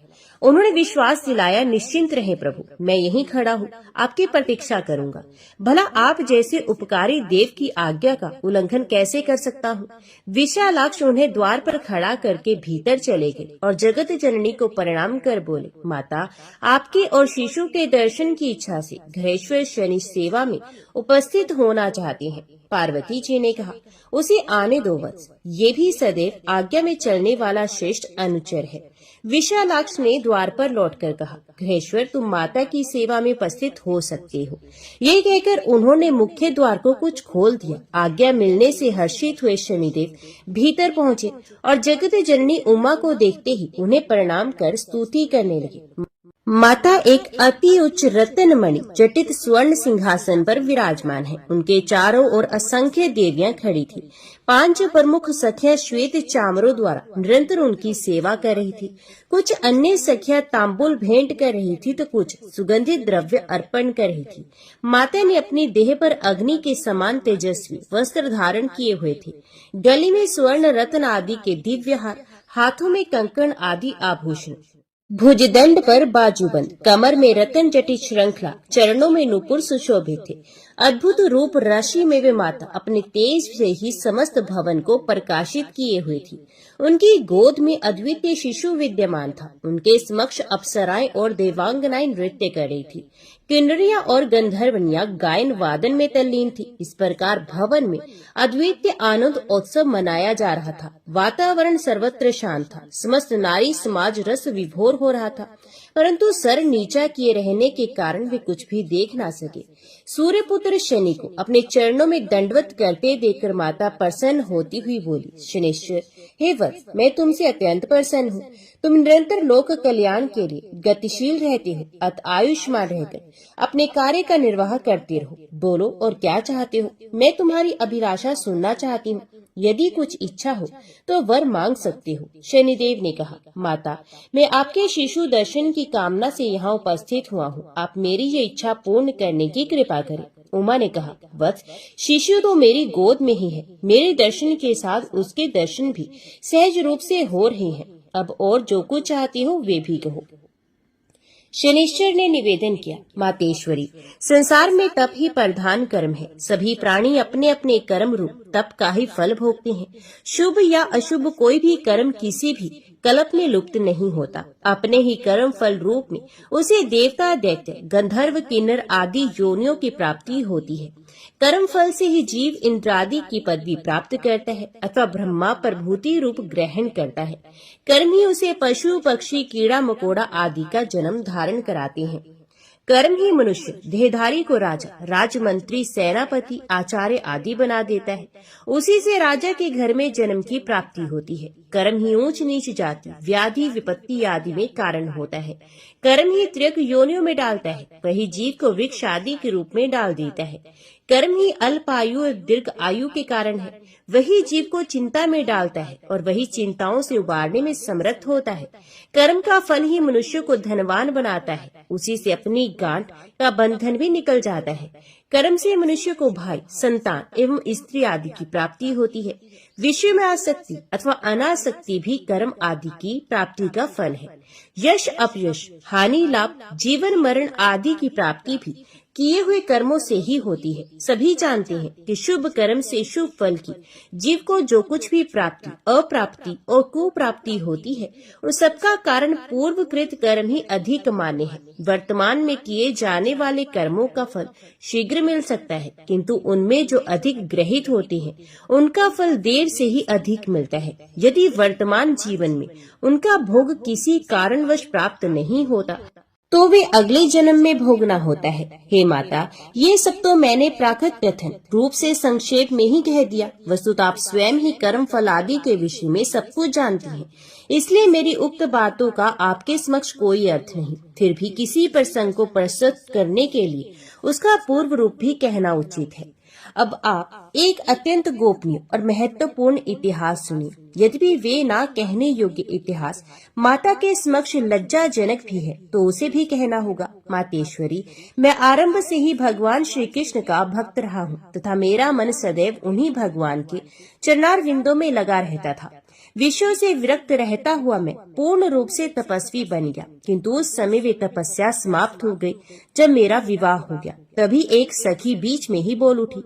उन्होंने विश्वास दिलाया, निश्चिंत रहे प्रभु, मैं यहीं खड़ा हूँ, आपकी प्रतीक्षा करूंगा। भला आप जैसे उपकारी देव की आज्ञा का उल्लंघन कैसे कर सकता हूँ। विशालाक्ष उन्हें द्वार पर खड़ा करके भीतर चले गए और जगत जननी को प्रणाम कर बोले, माता, आपके और शिशु के दर्शन की इच्छा से ग्रहेश्वर शनि सेवा में उपस्थित होना चाहते हैं। पार्वती जी ने कहा, उसे आने दो वत्स, ये भी सदैव आज्ञा में चलने वाला श्रेष्ठ अनुचर है। विशालाक्ष ने द्वार पर लौटकर कहा, ग्रहेश्वर, तुम माता की सेवा में उपस्थित हो सकते हो। ये कहकर उन्होंने मुख्य द्वार को कुछ खोल दिया। आज्ञा मिलने से हर्षित हुए शनिदेव भीतर पहुँचे और जगत जननी उमा को देखते ही उन्हें प्रणाम कर स्तुति करने लगे। माता एक अति उच्च रत्नमणि जटित स्वर्ण सिंहासन पर विराजमान है। उनके चारों ओर असंख्य देवियां खड़ी थी। 5 प्रमुख सखियां श्वेत चामरों द्वारा निरंतर उनकी सेवा कर रही थी। कुछ अन्य सखियां तांबूल भेंट कर रही थी तो कुछ सुगंधित द्रव्य अर्पण कर रही थी। माता ने अपनी देह पर अग्नि के समान तेजस्वी वस्त्र धारण किए हुए थे। गले में स्वर्ण रत्न आदि के दिव्य हार, हाथों में कंकण आदि आभूषण, भुजदंड पर बाजूबंद, कमर में रतन जटित श्रृंखला, चरणों में नुपुर सुशोभित थे। अद्भुत रूप राशि में वे माता अपने तेज से ही समस्त भवन को प्रकाशित किए हुए थी। उनकी गोद में अद्वितीय शिशु विद्यमान था। उनके समक्ष अप्सराएं और देवांगनाएं नृत्य कर रही थी। किन्नरियां और गंधर्वनियां गायन वादन में तल्लीन थी। इस प्रकार भवन में अद्वितीय आनंद उत्सव मनाया जा रहा था। वातावरण सर्वत्र शांत था। समस्त नारी समाज रस विभोर हो रहा था, परंतु सर नीचा किए रहने के कारण वे कुछ भी देख ना सके। सूर्यपुत्र शनि को अपने चरणों में दंडवत करते देखकर माता प्रसन्न होती हुई बोली, शनिश्चर, हे वत्स, मैं तुमसे अत्यंत प्रसन्न हूँ। तुम निरंतर लोक कल्याण के लिए गतिशील रहते हो, अत आयुष्मान रहकर अपने कार्य का निर्वाह करते रहो। बोलो और क्या चाहते हो, मैं तुम्हारी अभिलाषा सुनना चाहती हूँ। यदि कुछ इच्छा हो तो वर मांग सकते हो। शनिदेव ने कहा, माता, मैं आपके शिशु दर्शन की कामना से यहाँ उपस्थित हुआ हूँ। आप मेरी ये इच्छा पूर्ण करने की कृपा करें। उमा ने कहा, वत्स, शिशु तो मेरी गोद में ही है। मेरे दर्शन के साथ उसके दर्शन भी सहज रूप से हो रहे हैं। अब और जो कुछ चाहती हो वे भी कहो। शनिश्चर ने निवेदन किया, मातेश्वरी, संसार में तप ही प्रधान कर्म है। सभी प्राणी अपने अपने कर्म रूप तप का ही फल भोगते हैं। शुभ या अशुभ कोई भी कर्म किसी भी कल्प में लुप्त नहीं होता। अपने ही कर्म फल रूप में उसे देवता, दैत्य, गंधर्व, किन्नर आदि योनियों की प्राप्ति होती है। कर्म फल से ही जीव इंद्रादि की पदवी प्राप्त करता है अथवा ब्रह्मा प्रभूति रूप ग्रहण करता है। कर्म ही उसे पशु, पक्षी, कीड़ा मकोड़ा आदि का जन्म धारण कराते हैं। कर्म ही मनुष्य देहधारी को राजा, राजमंत्री, सेनापति, आचार्य आदि बना देता है। उसी से राजा के घर में जन्म की प्राप्ति होती है। कर्म ही ऊंच नीच जाति, व्याधि, विपत्ति आदि में कारण होता है। कर्म ही त्रिक योनियों में डालता है। वही जीव को वृक्ष आदि के रूप में डाल देता है। कर्म ही अल्प आयु और दीर्घ आयु के कारण है। वही जीव को चिंता में डालता है और वही चिंताओं से उबारने में समर्थ होता है। कर्म का फल ही मनुष्य को धनवान बनाता है। उसी से अपनी गांठ का बंधन भी निकल जाता है। कर्म से मनुष्य को भाई, संतान एवं स्त्री आदि की प्राप्ति होती है। विषय में आसक्ति अथवा अनासक्ति भी कर्म आदि की प्राप्ति का फल है। यश, अपयश, हानि, लाभ, जीवन मरण आदि की प्राप्ति भी किए हुए कर्मों से ही होती है। सभी जानते हैं कि शुभ कर्म से शुभ फल की जीव को जो कुछ भी प्राप्ति, अप्राप्ति और कुप्राप्ति होती है, उस सबका कारण पूर्वकृत कर्म ही अधिक मान्य है। वर्तमान में किए जाने वाले कर्मों का फल शीघ्र मिल सकता है, किंतु उनमें जो अधिक ग्रहित होते हैं उनका फल देर से ही अधिक मिलता है। यदि वर्तमान जीवन में उनका भोग किसी कारणवश प्राप्त नहीं होता तो वे अगले जन्म में भोगना होता है। हे माता, ये सब तो मैंने प्राकृत कथन रूप से संक्षेप में ही कह दिया। वस्तुतः आप स्वयं ही कर्म फल आदि के विषय में सब कुछ जानती हैं, इसलिए मेरी उक्त बातों का आपके समक्ष कोई अर्थ नहीं। फिर भी किसी प्रसंग को प्रस्तुत करने के लिए उसका पूर्व रूप भी कहना उचित है। अब आप एक अत्यंत गोपनीय और महत्वपूर्ण इतिहास सुनिए। यद्यपि वे ना कहने योग्य इतिहास माता के समक्ष लज्जाजनक भी है, तो उसे भी कहना होगा। मातेश्वरी, मैं आरंभ से ही भगवान श्री कृष्ण का भक्त रहा हूँ तथा मेरा मन सदैव उन्हीं भगवान के चरणारविंदों में लगा रहता था। विषयों से विरक्त रहता हुआ मैं पूर्ण रूप से तपस्वी बन गया, किंतु उस समय वे तपस्या समाप्त हो गई जब मेरा विवाह हो गया। तभी एक सखी बीच में ही बोल उठी,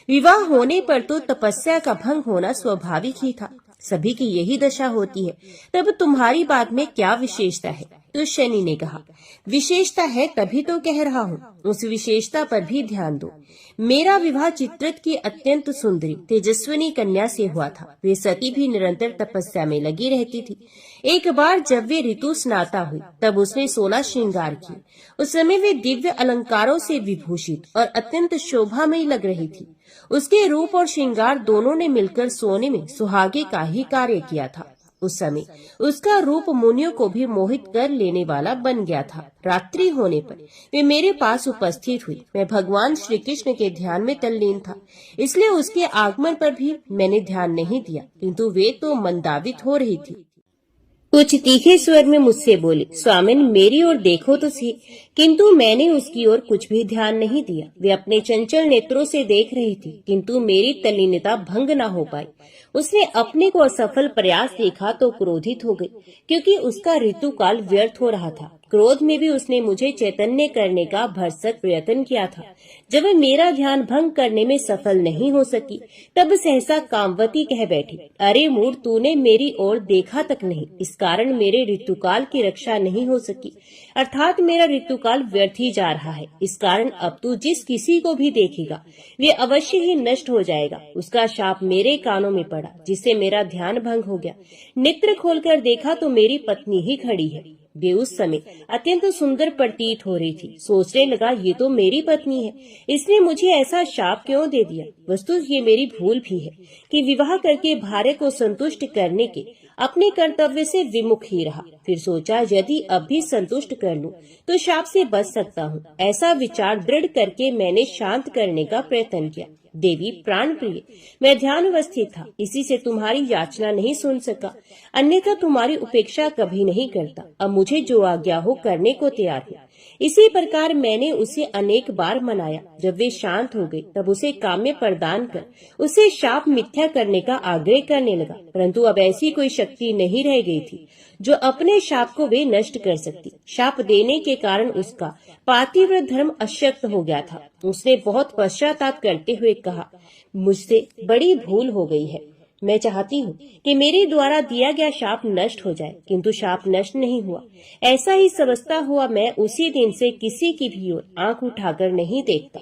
विवाह होने पर तो तपस्या का भंग होना स्वाभाविक ही था, सभी की यही दशा होती है, तब तुम्हारी बात में क्या विशेषता है? तो शनि ने कहा, विशेषता है तभी तो कह रहा हूँ, उस विशेषता पर भी ध्यान दो। मेरा विवाह चित्रत की अत्यंत सुंदरी तेजस्विनी कन्या से हुआ था। वे सती भी निरंतर तपस्या में लगी रहती थी। एक बार जब वे ऋतु स्नाता हुई तब उसने 16 श्रृंगार किए। उस समय वे दिव्य अलंकारों से विभूषित और अत्यंत शोभामयी लग रही थी। उसके रूप और श्रृंगार दोनों ने मिलकर सोने में सुहागे का ही कार्य किया था। उस समय उसका रूप मुनियों को भी मोहित कर लेने वाला बन गया था। रात्रि होने पर वे मेरे पास उपस्थित हुई। मैं भगवान श्री कृष्ण के ध्यान में तल्लीन था, इसलिए उसके आगमन पर भी मैंने ध्यान नहीं दिया, किंतु वे तो मंदावित हो रही थी। कुछ तीखे स्वर में मुझसे बोली, स्वामिन मेरी ओर देखो तो सही। किंतु मैंने उसकी ओर कुछ भी ध्यान नहीं दिया। वे अपने चंचल नेत्रों से देख रही थी, किंतु मेरी तल्लीनता भंग न हो पाई। उसने अपने को असफल प्रयास देखा तो क्रोधित हो गई, क्योंकि उसका ऋतुकाल व्यर्थ हो रहा था। क्रोध में भी उसने मुझे चैतन्य करने का भरसक प्रयत्न किया था। जब वह मेरा ध्यान भंग करने में सफल नहीं हो सकी, तब सहसा कामवती कह बैठी, अरे मूर्ख, तूने मेरी ओर देखा तक नहीं, इस कारण मेरे ऋतुकाल की रक्षा नहीं हो सकी, अर्थात मेरा ऋतुकाल व्यर्थ ही जा रहा है। इस कारण अब तू जिस किसी को भी देखेगा वे अवश्य ही नष्ट हो जाएगा। उसका शाप मेरे कानों में पड़ा, जिससे मेरा ध्यान भंग हो गया। नेत्र खोलकर देखा तो मेरी पत्नी ही खड़ी है। वे उस समय अत्यंत सुंदर प्रतीत हो रही थी। सोचने लगा, ये तो मेरी पत्नी है, इसने मुझे ऐसा शाप क्यों दे दिया। वस्तु ये मेरी भूल भी है कि विवाह करके भार्य को संतुष्ट करने के अपने कर्तव्य से विमुख ही रहा। फिर सोचा, यदि अब भी संतुष्ट कर लूं तो शाप से बच सकता हूँ। ऐसा विचार दृढ़ करके मैंने शांत करने का प्रयत्न किया। देवी प्राण प्रिय, मैं ध्यान अवस्थित था, इसी से तुम्हारी याचना नहीं सुन सका, अन्यथा तुम्हारी उपेक्षा कभी नहीं करता। अब मुझे जो आज्ञा हो करने को तैयार हूँ। इसी प्रकार मैंने उसे अनेक बार मनाया। जब वे शांत हो गई तब उसे काम्य प्रदान कर उसे शाप मिथ्या करने का आग्रह करने लगा, परंतु अब ऐसी कोई शक्ति नहीं रह गई थी जो अपने शाप को वे नष्ट कर सकती। शाप देने के कारण उसका पातिव्रत धर्म अशक्त हो गया था। उसने बहुत पश्चाताप करते हुए कहा, मुझसे बड़ी भूल हो गई है। मैं चाहती हूँ कि मेरे द्वारा दिया गया शाप नष्ट हो जाए, किंतु शाप नष्ट नहीं हुआ। ऐसा ही समझता हुआ मैं उसी दिन से किसी की भी ओर आंख उठाकर नहीं देखता,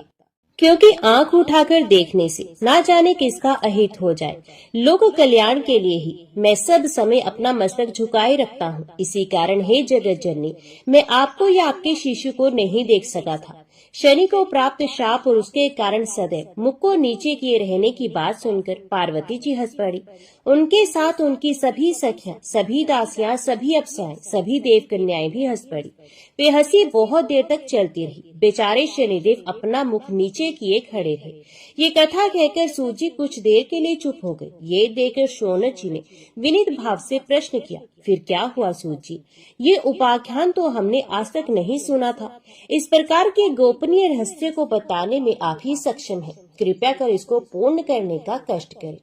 क्योंकि आंख उठाकर देखने से ना जाने किसका अहित हो जाए। लोक कल्याण के लिए ही मैं सब समय अपना मस्तक झुकाए रखता हूँ। इसी कारण हे जगत जननी, मैं आपको या आपके शिशु को नहीं देख सका था। शनि को प्राप्त शाप और उसके कारण सदैव मुख को नीचे किए रहने की बात सुनकर पार्वती जी हंस पड़ी। उनके साथ उनकी सभी सखियां, सभी दासियां, सभी अप्सराएं, सभी देव कन्याएं भी हंस पड़ी। वे हंसी बहुत देर तक चलती रही। बेचारे शनिदेव अपना मुख नीचे किए खड़े रहे। ये कथा कहकर सूजी कुछ देर के लिए चुप हो गई। ये देखकर शौनक जी ने विनीत भाव से प्रश्न किया, फिर क्या हुआ सूजी? ये उपाख्यान तो हमने आज तक नहीं सुना था। इस प्रकार के गोपनीय रहस्य को बताने में आप ही सक्षम हैं। कृपया कर इसको पूर्ण करने का कष्ट करें।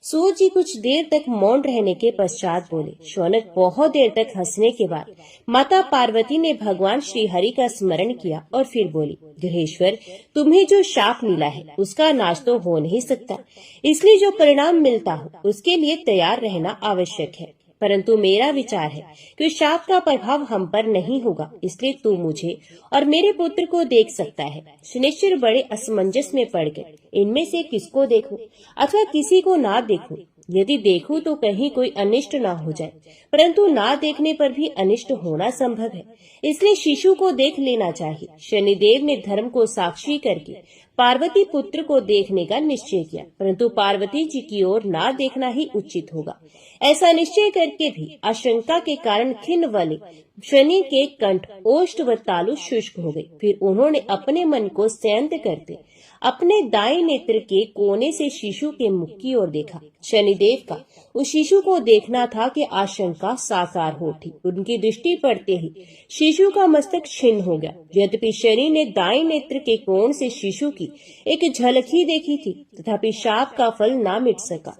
सूजी कुछ देर तक मौन रहने के पश्चात बोले। शौनक बहुत देर तक हंसने के बाद माता पार्वती ने भगवान श्री हरि का स्मरण किया और फिर बोली, गृहेश्वर, तुम्हें जो शाप मिला है उसका नाश तो हो नहीं सकता, इसलिए जो परिणाम मिलता हो उसके लिए तैयार रहना आवश्यक है। परंतु मेरा विचार है कि शाप का प्रभाव हम पर नहीं होगा, इसलिए तू मुझे और मेरे पुत्र को देख सकता है। शनिश्चर बड़े असमंजस में पड़ गए। इनमें से किसको देखूं अथवा किसी को ना देखूं? यदि देखूं तो कहीं कोई अनिष्ट ना हो जाए, परंतु ना देखने पर भी अनिष्ट होना संभव है, इसलिए शिशु को देख लेना चाहिए। शनिदेव ने धर्म को साक्षी करके पार्वती पुत्र को देखने का निश्चय किया, परंतु पार्वती जी की ओर ना देखना ही उचित होगा। ऐसा निश्चय करके भी आशंका के कारण खिन्न वाले शनि के कंठ, ओष्ठ व तालु शुष्क हो गए। फिर उन्होंने अपने मन को शांत करते अपने दाएं नेत्र के कोने से शिशु के मुख की ओर देखा। शनिदेव का उस शिशु को देखना था कि आशंका साकार हो उठी। उनकी दृष्टि पड़ते ही शिशु का मस्तक छिन्न हो गया। यद्यपि शनि ने दाएं नेत्र के कोण से शिशु की एक झलक ही देखी थी, तथापि शाप का फल ना मिट सका।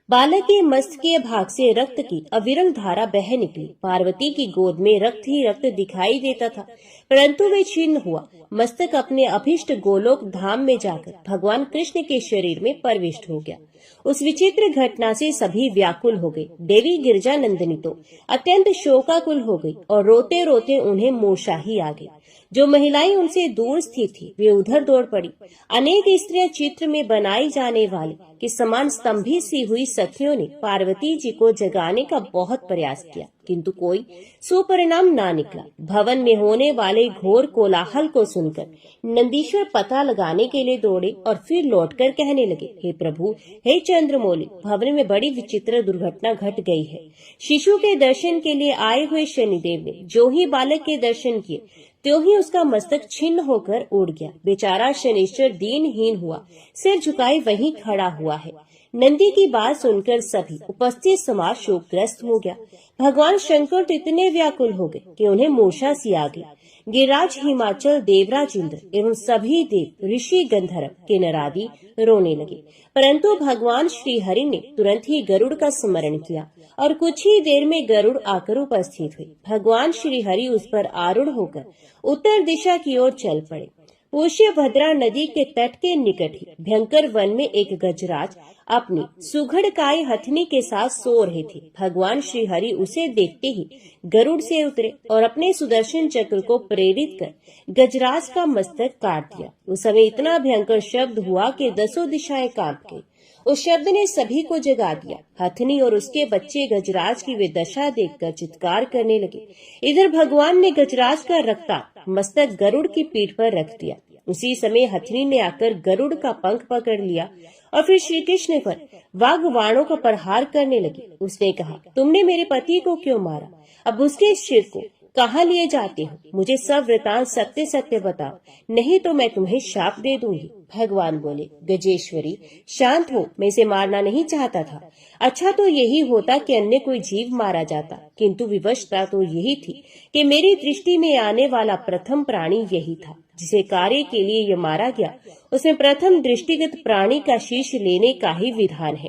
बालक के मस्तकीय भाग से रक्त की अविरल धारा बह निकली। पार्वती की गोद में रक्त ही रक्त दिखाई देता था, परंतु वे छिन्न हुआ। मस्तक अपने अभिष्ट गोलोक धाम में जाकर भगवान कृष्ण के शरीर में प्रविष्ट हो गया। उस विचित्र घटना से सभी व्याकुल हो गए। देवी गिरजा नंदिनी तो अत्यंत शोकाकुल हो गई और रोते रोते उन्हें मूर्छा ही आ गई। जो महिलाएं उनसे दूर स्थित थी वे उधर दौड़ पड़ी। अनेक स्त्रियां चित्र में बनाई जाने वाले के समान स्तंभित सी हुई सखियों ने पार्वती जी को जगाने का बहुत प्रयास किया, किंतु कोई सुपरिणाम ना निकला। भवन में होने वाले घोर कोलाहल को सुनकर नंदीश्वर पता लगाने के लिए दौड़े और फिर लौटकर कहने लगे, हे प्रभु, हे चंद्रमौली, भवन में बड़ी विचित्र दुर्घटना घट गई है। शिशु के दर्शन के लिए आए हुए शनिदेव ने जो ही बालक के दर्शन किए त्यों ही उसका मस्तक छिन्न होकर उड़ गया। बेचारा शनिश्चर दीनहीन हुआ, सिर झुकाए वहीं खड़ा हुआ है। नंदी की बात सुनकर सभी उपस्थित समाज शोकग्रस्त हो गया। भगवान शंकर तो इतने व्याकुल हो गए कि उन्हें मूर्छा सी आ गई। गिरिराज, हिमाचल, देवराज इंद्र एवं सभी देव, ऋषि, गंधर्व, किन्नर आदि रोने लगे, परंतु भगवान श्री हरि ने तुरंत ही गरुड़ का स्मरण किया और कुछ ही देर में गरुड़ आकर उपस्थित हुए। भगवान श्री हरि उस पर आरूढ़ होकर उत्तर दिशा की ओर चल पड़े। पुष्य भद्रा नदी के तट के निकट ही भयंकर वन में एक गजराज अपनी सुघड़काई हथनी के साथ सो रहे थे। भगवान श्री हरि उसे देखते ही गरुड़ से उतरे और अपने सुदर्शन चक्र को प्रेरित कर गजराज का मस्तक काट दिया। उस समय इतना भयंकर शब्द हुआ कि 10 दिशाएं कांप गई। उस शब्द ने सभी को जगा दिया। हथनी और उसके बच्चे गजराज की वे दशा देखकर चित्कार करने लगे। इधर भगवान ने गजराज का रक्ताक्त मस्तक गरुड़ की पीठ पर रख दिया। उसी समय हथनी ने आकर गरुड़ का पंख पकड़ लिया और फिर श्री कृष्ण पर वाग्बाणों का प्रहार करने लगी। उसने कहा, तुमने मेरे पति को क्यों मारा? अब उसके सिर को कहाँ लिए जाते हो? मुझे सब वृतांत सत्य सत्य बताओ, नहीं तो मैं तुम्हें शाप दे दूंगी। भगवान बोले, गजेश्वरी, शांत हो, मैं इसे मारना नहीं चाहता था। अच्छा तो यही होता कि अन्य कोई जीव मारा जाता, किंतु विवशता तो यही थी कि मेरी दृष्टि में आने वाला प्रथम प्राणी यही था। जिसे कार्य के लिए यह मारा गया, उसमें प्रथम दृष्टिगत प्राणी का शीश लेने का ही विधान है।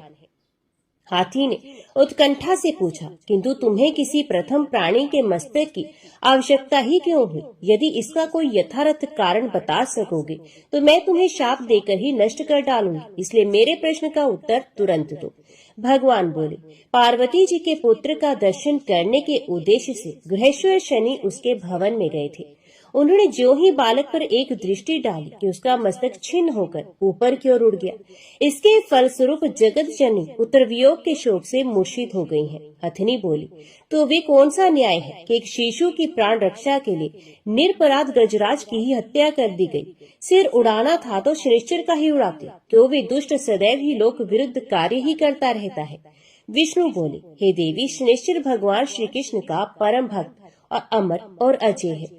हाथी ने उत्कंठा से पूछा, किंतु तुम्हें किसी प्रथम प्राणी के मस्तक की आवश्यकता ही क्यों हुई? यदि इसका कोई यथार्थ कारण बता सकोगे तो मैं तुम्हें शाप देकर ही नष्ट कर डालूंगी, इसलिए मेरे प्रश्न का उत्तर तुरंत दो। भगवान बोले, पार्वती जी के पुत्र का दर्शन करने के उद्देश्य से गृहेश्वर शनि उसके भवन में गए थे। उन्होंने जो ही बालक पर एक दृष्टि डाली कि उसका मस्तक छिन्न होकर ऊपर की ओर उड़ गया। इसके फलस्वरूप जगत जननी पुत्र वियोग के शोक से मूर्छित हो गई है। हथनी बोली, तो वे कौन सा न्याय है कि एक शिशु की प्राण रक्षा के लिए निरपराध गजराज की ही हत्या कर दी गई? सिर उड़ाना था तो शनिश्चर का ही उड़ाते, क्यों वे दुष्ट सदैव ही लोक विरुद्ध कार्य ही करता रहता है। विष्णु बोले, हे देवी, शनिश्चर भगवान श्री कृष्ण का परम भक्त और अमर और अजय है।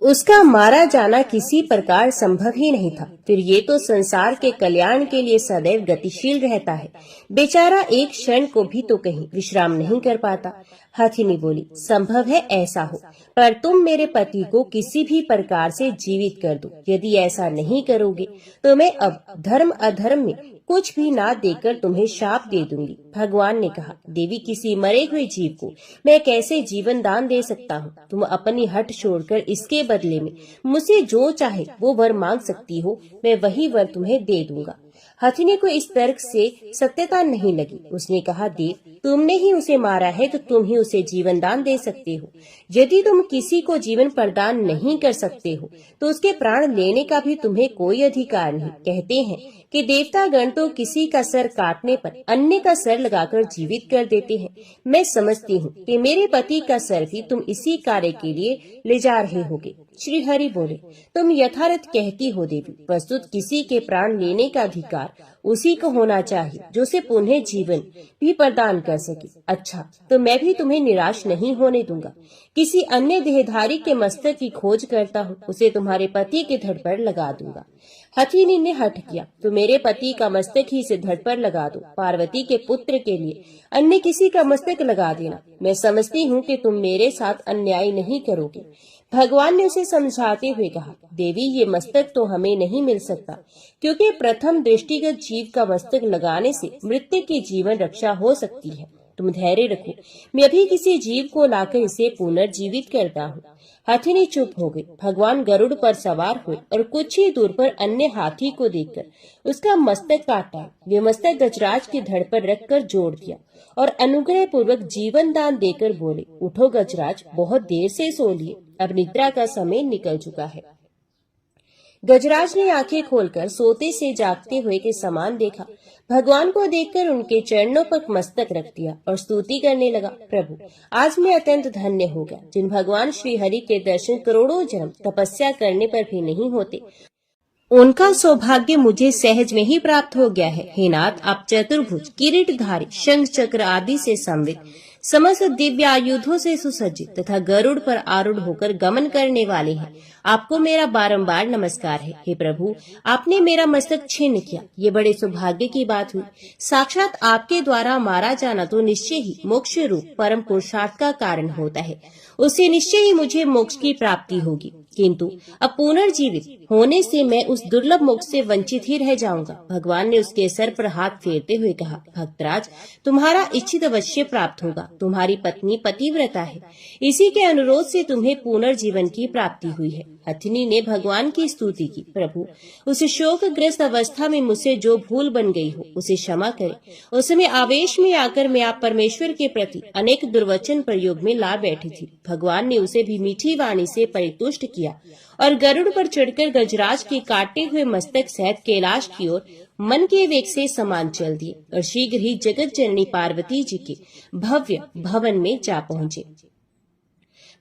उसका मारा जाना किसी प्रकार संभव ही नहीं था। फिर ये तो संसार के कल्याण के लिए सदैव गतिशील रहता है, बेचारा एक क्षण को भी तो कहीं विश्राम नहीं कर पाता। हथिनी बोली, संभव है ऐसा हो, पर तुम मेरे पति को किसी भी प्रकार से जीवित कर दो। यदि ऐसा नहीं करोगे तो मैं अब धर्म अधर्म में कुछ भी ना देकर तुम्हें शाप दे दूंगी। भगवान ने कहा, देवी, किसी मरे हुए जीव को मैं कैसे जीवन दान दे सकता हूँ? तुम अपनी हट छोड़कर इसके बदले में मुझसे जो चाहे वो वर मांग सकती हो, मैं वही वर तुम्हें दे दूंगा। हथिनी को इस तर्क से सत्यता नहीं लगी। उसने कहा, देव, तुमने ही उसे मारा है तो तुम ही उसे जीवन दान दे सकते हो। यदि तुम किसी को जीवन प्रदान नहीं कर सकते हो तो उसके प्राण लेने का भी तुम्हें कोई अधिकार नहीं। कहते हैं कि देवता गण तो किसी का सर काटने पर अन्य का सर लगाकर जीवित कर देते हैं। मैं समझती हूँ कि मेरे पति का सर भी तुम इसी कार्य के लिए ले जा रहे होगे। श्री हरि बोले, तुम यथार्थ कहती हो देवी। वस्तुत किसी के प्राण लेने का अधिकार उसी को होना चाहिए जो उसे पुनः जीवन भी प्रदान कर सके। अच्छा, तो मैं भी तुम्हें निराश नहीं होने दूंगा। किसी अन्य देहधारी के मस्तक की खोज करता हूँ, उसे तुम्हारे पति के धड़ पर लगा दूंगा। हथिनी ने हठ किया, तो मेरे पति का मस्तक ही इसे धड़ पर लगा दो। पार्वती के पुत्र के लिए अन्य किसी का मस्तक लगा देना। मैं समझती हूँ कि तुम मेरे साथ अन्याय नहीं करोगे। भगवान ने उसे समझाते हुए कहा, देवी ये मस्तक तो हमें नहीं मिल सकता, क्योंकि प्रथम दृष्टिगत जीव का मस्तक लगाने से मृत्यु की जीवन रक्षा हो सकती है। तुम धैर्य रखो, मैं अभी किसी जीव को लाकर इसे पुनर्जीवित करता हूँ। हाथी चुप हो गई। भगवान गरुड़ पर सवार हुए और कुछ ही दूर पर अन्य हाथी को देखकर उसका मस्तक काटा। वे मस्तक गजराज की धड़ पर रखकर जोड़ दिया और अनुग्रह पूर्वक जीवन दान देकर बोले, उठो गजराज, बहुत देर से सो लिए, अब निद्रा का समय निकल चुका है। गजराज ने आंखें खोलकर सोते से जागते हुए के समान देखा। भगवान को देखकर उनके चरणों पर मस्तक रख दिया और स्तुति करने लगा, प्रभु आज मैं अत्यंत धन्य हो गया। जिन भगवान श्री हरि के दर्शन करोड़ों जन्म तपस्या करने पर भी नहीं होते, उनका सौभाग्य मुझे सहज में ही प्राप्त हो गया है। हे नाथ, आप चतुर्भुज, किरीटधारी, शंख चक्र आदि से संवित, समस्त दिव्य आयुधों से सुसज्जित तथा गरुड़ पर आरूढ़ होकर गमन करने वाले हैं। आपको मेरा बारंबार नमस्कार है। हे प्रभु, आपने मेरा मस्तक छिन्न किया, ये बड़े सौभाग्य की बात हुई। साक्षात आपके द्वारा मारा जाना तो निश्चय ही मोक्ष रूप परम पुरुषार्थ का कारण होता है। उससे निश्चय ही मुझे मोक्ष की प्राप्ति होगी, किंतु अब पुनर्जीवित होने से मैं उस दुर्लभ मोक्ष से वंचित ही रह जाऊंगा। भगवान ने उसके सर पर हाथ फेरते हुए कहा, भक्तराज, तुम्हारा इच्छित अवश्य प्राप्त होगा। तुम्हारी पत्नी पतिव्रता है, इसी के अनुरोध से तुम्हें पुनर्जीवन की प्राप्ति हुई है। हथिनी ने भगवान की स्तुति की, प्रभु उस शोकग्रस्त अवस्था में मुझसे जो भूल बन गई हो उसे क्षमा करे। उस समय आवेश में आकर मैं आप परमेश्वर के प्रति अनेक दुर्वचन प्रयोग में ला बैठी थी। भगवान ने उसे भी मीठी वाणी से परितुष्ट किया और गरुड़ पर चढ़कर गजराज के काटे हुए मस्तक सहित कैलाश की ओर मन के वेग से समान चल दिए और शीघ्र ही जगत जननी पार्वती जी के भव्य भवन में जा पहुँचे।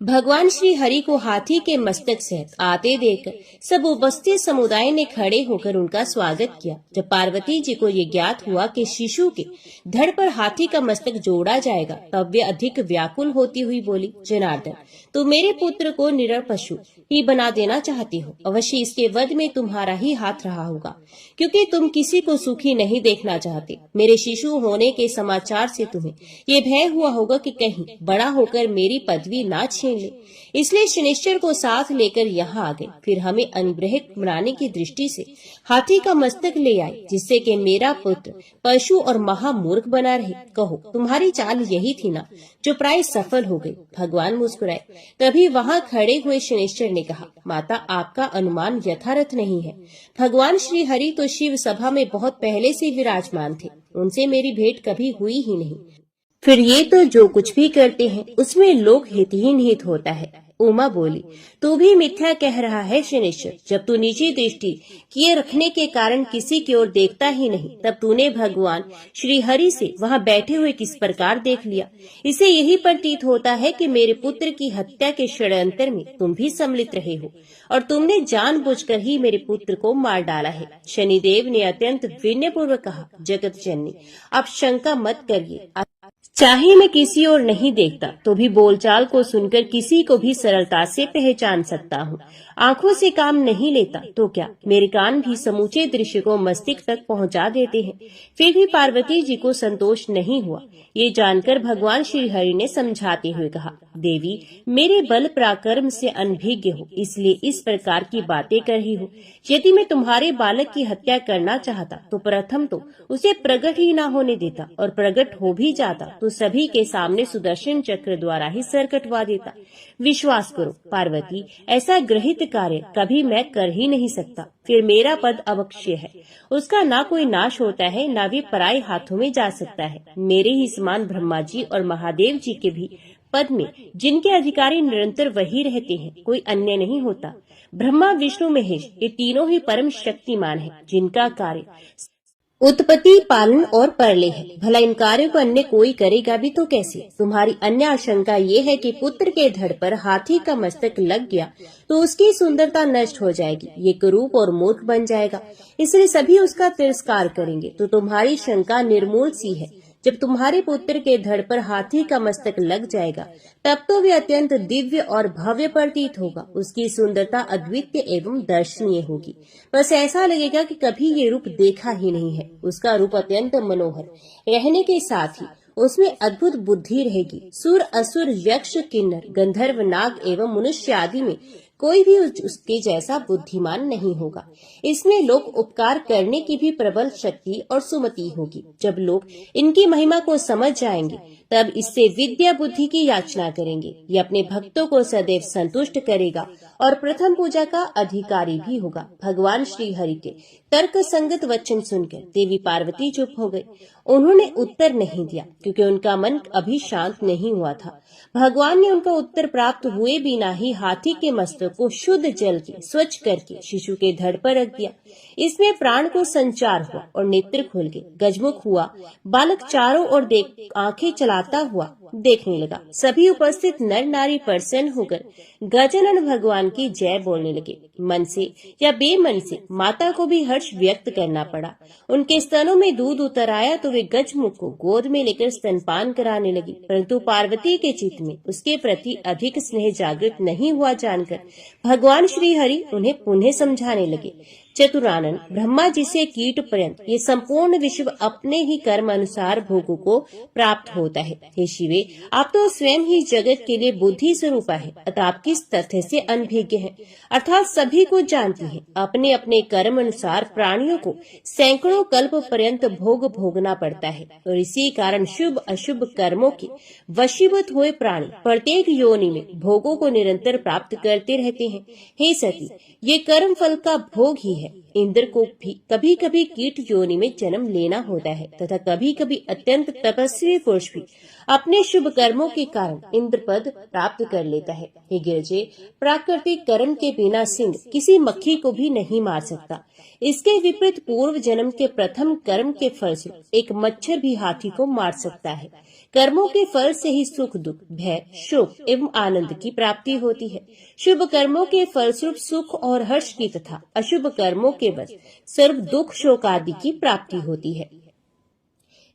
भगवान श्री हरि को हाथी के मस्तक सहित आते देखकर सब उपस्थित समुदाय ने खड़े होकर उनका स्वागत किया। जब पार्वती जी को ये ज्ञात हुआ कि शिशु के धड़ पर हाथी का मस्तक जोड़ा जाएगा, तब वे अधिक व्याकुल होती हुई बोली, जनार्दन, तो मेरे पुत्र को निरह पशु ही बना देना चाहती हो। अवश्य इसके वध में तुम्हारा ही हाथ रहा होगा, क्योंकि तुम किसी को सुखी नहीं देखना चाहते। मेरे शिशु होने के समाचार से तुम्हें ये भय हुआ होगा कि कहीं बड़ा होकर मेरी पदवी ना छीन ले, इसलिए शनिश्चर को साथ लेकर यहाँ आ गए। फिर हमें अनुग्रह बनाने की दृष्टि से हाथी का मस्तक ले आए, जिससे कि मेरा पुत्र पशु और महामूर्ख बना रहे। कहो, तुम्हारी चाल यही थी ना, जो प्राय सफल हो गई। भगवान मुस्कुराए। तभी वहाँ खड़े हुए शनिश्चर ने कहा, माता, आपका अनुमान यथार्थ नहीं है। भगवान श्री हरि तो शिव सभा में बहुत पहले से विराजमान थे, उनसे मेरी भेंट कभी हुई ही नहीं। फिर ये तो जो कुछ भी करते हैं उसमें लोक हित ही निहित होता है। उमा बोली, तू भी मिथ्या कह रहा है शनिश्चर। जब तू निजी दृष्टि किए रखने के कारण किसी की ओर देखता ही नहीं, तब तूने भगवान श्री हरि से वहाँ बैठे हुए किस प्रकार देख लिया। इसे यही प्रतीत होता है कि मेरे पुत्र की हत्या के षड्यंत्र में तुम भी सम्मिलित रहे हो और तुमने जानबूझकर ही मेरे पुत्र को मार डाला है। शनिदेव ने अत्यंत विनयपूर्वक कहा, जगत जननी, आप शंका मत करिए। चाहे मैं किसी और नहीं देखता तो भी बोलचाल को सुनकर किसी को भी सरलता से पहचान सकता हूँ। आंखों से काम नहीं लेता तो क्या, मेरे कान भी समूचे दृश्य को मस्तिष्क तक पहुँचा देते हैं। फिर भी पार्वती जी को संतोष नहीं हुआ। ये जानकर भगवान श्री हरि ने समझाते हुए कहा, देवी, मेरे बल पराक्रम से अनभिज्ञ हो, इसलिए इस प्रकार की बातें कर रही हो। यदि मैं तुम्हारे बालक की हत्या करना चाहता तो प्रथम तो उसे प्रकट ही ना होने देता, और प्रकट हो भी जाता तो सभी के सामने सुदर्शन चक्र द्वारा ही सर कटवा देता। विश्वास करो पार्वती, ऐसा ग्रहित कार्य कभी मैं कर ही नहीं सकता। फिर मेरा पद अवक्ष्य है, उसका ना कोई नाश होता है, ना भी पराये हाथों में जा सकता है। मेरे ही समान ब्रह्मा जी और महादेव जी के भी पद में जिनके अधिकारी निरंतर वही रहते हैं, कोई अन्य नहीं होता। ब्रह्मा, विष्णु, महेश ये तीनों ही परम शक्तिमान हैं, जिनका कार्य उत्पत्ति, पालन और प्रलय है। भला इन कार्यों को अन्य कोई करेगा भी तो कैसे? तुम्हारी अन्य आशंका ये है कि पुत्र के धड़ पर हाथी का मस्तक लग गया तो उसकी सुंदरता नष्ट हो जाएगी, ये कुरूप और मूर्ख बन जाएगा, इसलिए सभी उसका तिरस्कार करेंगे। तो तुम्हारी शंका निर्मूल सी है। जब तुम्हारे पुत्र के धड़ पर हाथी का मस्तक लग जाएगा तब तो वे अत्यंत दिव्य और भव्य प्रतीत होगा। उसकी सुंदरता अद्वितीय एवं दर्शनीय होगी। बस ऐसा लगेगा कि कभी ये रूप देखा ही नहीं है। उसका रूप अत्यंत मनोहर रहने के साथ ही उसमें अद्भुत बुद्धि रहेगी। सुर, असुर, यक्ष, किन्नर, गंधर्व, नाग एवं मनुष्य आदि में कोई भी उसके जैसा बुद्धिमान नहीं होगा। इसमें लोक उपकार करने की भी प्रबल शक्ति और सुमति होगी। जब लोग इनकी महिमा को समझ जाएंगे तब इससे विद्या बुद्धि की याचना करेंगे। ये अपने भक्तों को सदैव संतुष्ट करेगा और प्रथम पूजा का अधिकारी भी होगा। भगवान श्री हरि के तर्क संगत वचन सुनकर देवी पार्वती चुप हो गई। उन्होंने उत्तर नहीं दिया क्योंकि उनका मन अभी शांत नहीं हुआ था। भगवान ने उनका उत्तर प्राप्त हुए बिना ही हाथी के मस्तक को शुद्ध जल के स्वच्छ करके शिशु के धड़ पर रख दिया। इसमें प्राण को संचार हुआ और नेत्र खुल गए। गजमुख हुआ। बालक चारों ओर आंखें चलाता हुआ देखने लगा। सभी उपस्थित नर नारी प्रसन्न होकर गजानन भगवान की जय बोलने लगे। मन से या बेमन से माता को भी हर्ष व्यक्त करना पड़ा। उनके स्तनों में दूध उतर आया तो वे गजमुख को गोद में लेकर स्तनपान कराने लगी, परंतु पार्वती के चित्त में उसके प्रति अधिक स्नेह जागृत नहीं हुआ जानकर भगवान श्री हरि उन्हें पुनः समझाने लगे। चतुरानन, ब्रह्मा जी से कीट पर्यंत ये संपूर्ण विश्व अपने ही कर्म अनुसार भोगों को प्राप्त होता है। हे शिवे, आप तो स्वयं ही जगत के लिए बुद्धि स्वरूप है, अतः आप किस तथ्य से अनभिज्ञ हैं, अर्थात सभी को जानती हैं। अपने अपने कर्म अनुसार प्राणियों को सैकड़ों कल्प पर्यंत भोग भोगना पड़ता है और इसी कारण शुभ अशुभ कर्मों के वशीभूत हुए प्राणी प्रत्येक योनि में भोगों को निरंतर प्राप्त करते रहते हैं। हे सती, ये कर्म फल का भोग ही है। इंद्र को भी कभी कभी कीट योनि में जन्म लेना होता है तथा कभी कभी अत्यंत तपस्वी पुरुष भी अपने शुभ कर्मों के कारण इंद्र पद प्राप्त कर लेता है। हे गिरजे, प्राकृतिक कर्म के बिना सिंह किसी मक्खी को भी नहीं मार सकता। इसके विपरीत पूर्व जन्म के प्रथम कर्म के फलस्वरूप एक मच्छर भी हाथी को मार सकता है। कर्मों के फल से ही सुख, दुख, भय, शोक एवं आनंद की प्राप्ति होती है। शुभ कर्मों के फलस्वरूप सुख और हर्ष की तथा अशुभ कर्मों के बस सर्व दुख, शोक आदि की प्राप्ति होती है।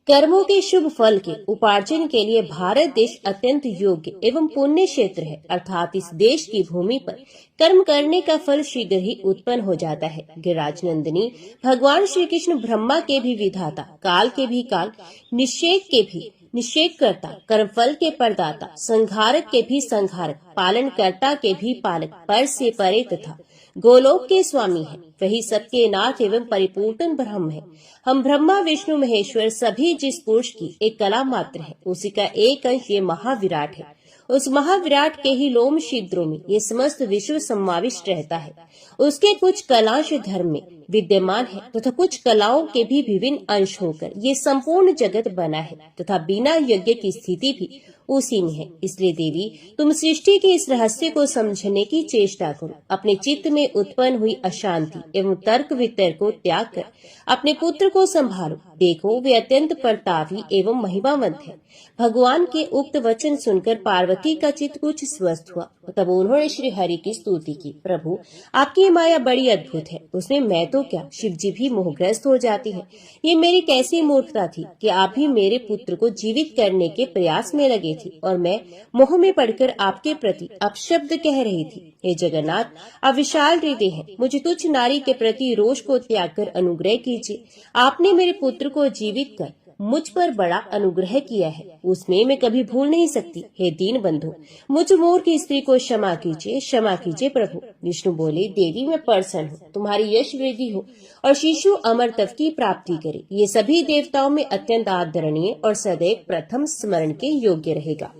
कर्मों के शुभ फल के उपार्जन के लिए भारत देश अत्यंत योग्य एवं पुण्य क्षेत्र है, अर्थात इस देश की भूमि पर कर्म करने का फल शीघ्र ही उत्पन्न हो जाता है। गिरिराज नंदिनी, भगवान श्री कृष्ण ब्रह्मा के भी विधाता, काल के भी काल, निषेक के भी निषेक करता, कर्मफल के प्रदाता, संहारक के भी संहारक, पालन करता के भी पालक, पर से परे तथा गोलोक के स्वामी है। वही सबके नाथ एवं परिपूर्ण ब्रह्म है। हम ब्रह्मा, विष्णु, महेश्वर सभी जिस पुरुष की एक कला मात्र है, उसी का एक अंश ये महाविराट है। उस महाविराट के ही लोम छिद्रों में ये समस्त विश्व समाविष्ट रहता है। उसके कुछ कलांश धर्म में विद्यमान है तथा कुछ कलाओं के भी विभिन्न अंश होकर ये संपूर्ण जगत बना है तथा बिना यज्ञ की स्थिति भी उसी में है। इसलिए देवी, तुम सृष्टि के इस रहस्य को समझने की चेष्टा करो। अपने चित्त में उत्पन्न हुई अशांति एवं तर्क वितर्क को त्याग कर अपने पुत्र को संभालो। देखो, वे अत्यंत प्रतापी एवं महिमावंत है। भगवान के उक्त वचन सुनकर पार्वती का चित्त कुछ स्वस्थ हुआ। तब उन्होंने श्री हरि की स्तुति की। प्रभु, आपकी माया बड़ी अद्भुत है, उसमें मैं तो क्या, शिव जी भी मोहग्रस्त हो जाती है। ये मेरी कैसी मूर्खता थी कि आप भी मेरे पुत्र को जीवित करने के प्रयास में लगे थी और मैं मोह में पड़कर आपके प्रति अपशब्द कह रही थी। हे जगन्नाथ, आप विशाल हृदय हैं, मुझे तुच्छ नारी के प्रति रोष को त्याग कर अनुग्रह कीजिए। आपने मेरे पुत्र को जीवित कर मुझ पर बड़ा अनुग्रह किया है, उसमें मैं कभी भूल नहीं सकती। हे दीन बंधु, मुझ मूर्ख स्त्री को क्षमा कीजिए, क्षमा कीजिए प्रभु। विष्णु बोले, देवी मैं प्रसन्न हूँ, तुम्हारी यश वृद्धि हो और शिशु अमर तप की प्राप्ति करे। ये सभी देवताओं में अत्यंत आदरणीय और सदैव प्रथम स्मरण के योग्य रहेगा।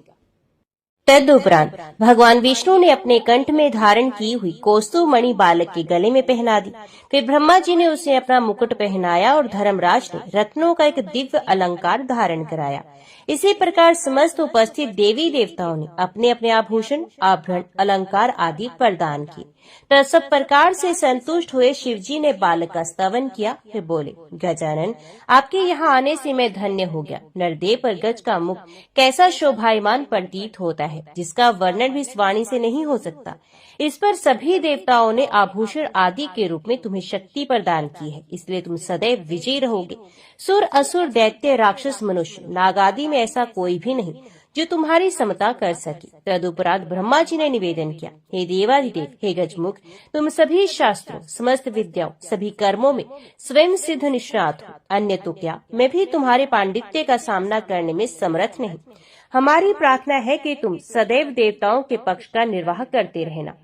तदुपरांत भगवान विष्णु ने अपने कंठ में धारण की हुई कौस्तुभमणि बालक के गले में पहना दी। फिर ब्रह्मा जी ने उसे अपना मुकुट पहनाया और धर्मराज ने रत्नों का एक दिव्य अलंकार धारण कराया। इसी प्रकार समस्त उपस्थित देवी देवताओं ने अपने अपने आभूषण, आभरण, अलंकार आदि प्रदान किए। तब सब प्रकार से संतुष्ट हुए शिवजी ने बालक का स्तवन किया। फिर बोले, गजानन, आपके यहाँ आने से मैं धन्य हो गया। नरदेव पर गज का मुख कैसा शोभायमान प्रतीत होता है, जिसका वर्णन भी इस वाणी से नहीं हो सकता। इस पर सभी देवताओं ने आभूषण आदि के रूप में तुम्हें शक्ति प्रदान की है, इसलिए तुम सदैव विजयी रहोगे। सुर, असुर, दैत्य, राक्षस, मनुष्य, नाग आदि में ऐसा कोई भी नहीं जो तुम्हारी समता कर सके। तदुपरांत ब्रह्मा जी ने निवेदन किया, हे देवाधिदेव, हे गजमुख, तुम सभी शास्त्रों, समस्त विद्याओं, सभी कर्मों में स्वयं सिद्ध निष्णात हो। अन्य तो क्या, मैं भी तुम्हारे पांडित्य का सामना करने में समर्थ नहीं। हमारी प्रार्थना है कि तुम सदैव देवताओं के पक्ष का निर्वाह करते रहना।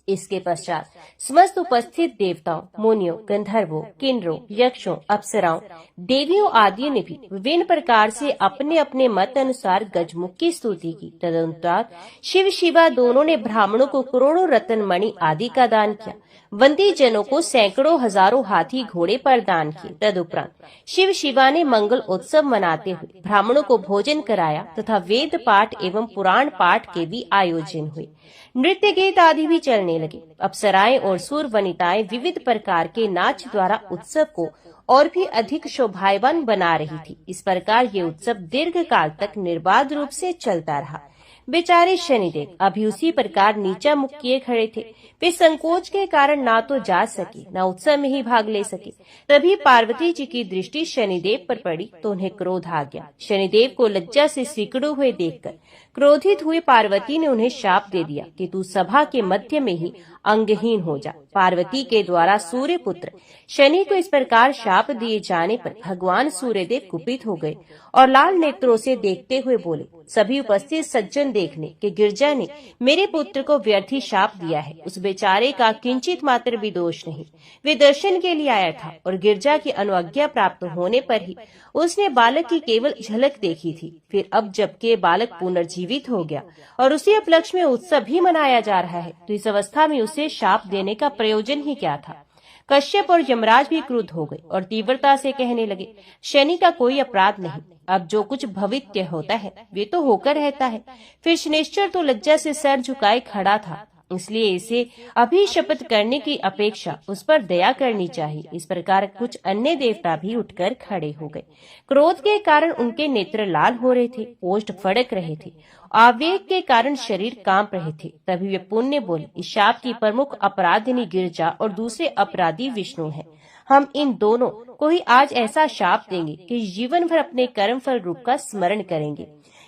इसके पश्चात समस्त उपस्थित देवताओं, मुनियों, गंधर्वों, किन्नरों, यक्षों, अप्सराओं, देवियों आदि ने भी विभिन्न प्रकार से अपने अपने मत अनुसार गजमुख की स्तुति की। तदनुसार शिव शिवा दोनों ने ब्राह्मणों को करोड़ों रत्न मणि आदि का दान किया। वंदी जनों को सैकड़ों हजारों हाथी घोड़े प्रदान किए। तदुपरांत शिव शिवा ने मंगल उत्सव मनाते हुए ब्राह्मणों को भोजन कराया तथा वेद पाठ एवं पुराण पाठ के भी आयोजन हुए। नृत्य गीत आदि भी चलने लगे। अप्सराएं और सूर वनिताएं विविध प्रकार के नाच द्वारा उत्सव को और भी अधिक शोभायमान बना रही थी। इस प्रकार ये उत्सव दीर्घ काल तक निर्बाध रूप से चलता रहा। बेचारे शनिदेव अभी उसी प्रकार नीचा मुख किए खड़े थे। वे संकोच के कारण ना तो जा सके, न उत्सव में ही भाग ले सके। तभी पार्वती जी की दृष्टि शनिदेव पर पड़ी तो उन्हें क्रोध आ गया। शनिदेव को लज्जा से सिकुड़े हुए देखकर क्रोधित हुए पार्वती ने उन्हें शाप दे दिया कि तू सभा के मध्य में ही अंगहीन हो जा। पार्वती के द्वारा सूर्य पुत्र शनि को इस प्रकार शाप दिए जाने पर भगवान सूर्यदेव कुपित हो गए और लाल नेत्रों से देखते हुए बोले, सभी उपस्थित सज्जन देखने कि गिरजा ने मेरे पुत्र को व्यर्थी शाप दिया है। उस बेचारे का किंचित मात्र भी दोष नहीं। वे दर्शन के लिए आया था और गिरजा की अनुज्ञा प्राप्त होने पर ही उसने बालक की केवल झलक देखी थी। फिर अब जबकि बालक पुनर्जीवित हो गया और उसी उपलक्ष्य में उत्सव भी मनाया जा रहा है, तो इस अवस्था में उसे शाप देने का प्रयोजन ही क्या था। कश्यप और यमराज भी क्रुद्ध हो गए और तीव्रता से कहने लगे, शनि का कोई अपराध नहीं। अब जो कुछ भविष्य होता है वे तो होकर रहता है। फिर शनिश्चर तो लज्जा से सर झुकाए खड़ा था, इसलिए इसे अभी शपथ करने की अपेक्षा उस पर दया करनी चाहिए। इस प्रकार कुछ अन्य देवता भी उठकर खड़े हो गए। क्रोध के कारण उनके नेत्र लाल हो रहे थे, ओष्ठ फड़क रहे थे, आवेग के कारण शरीर कांप रहे थे। तभी वे पुण्य बोले, इस शाप की प्रमुख अपराधिनी गिरजा और दूसरे अपराधी विष्णु हैं। हम इन दोनों को ही आज ऐसा शाप देंगे कि जीवन भर अपने कर्म फल रूप का स्मरण करेंगे।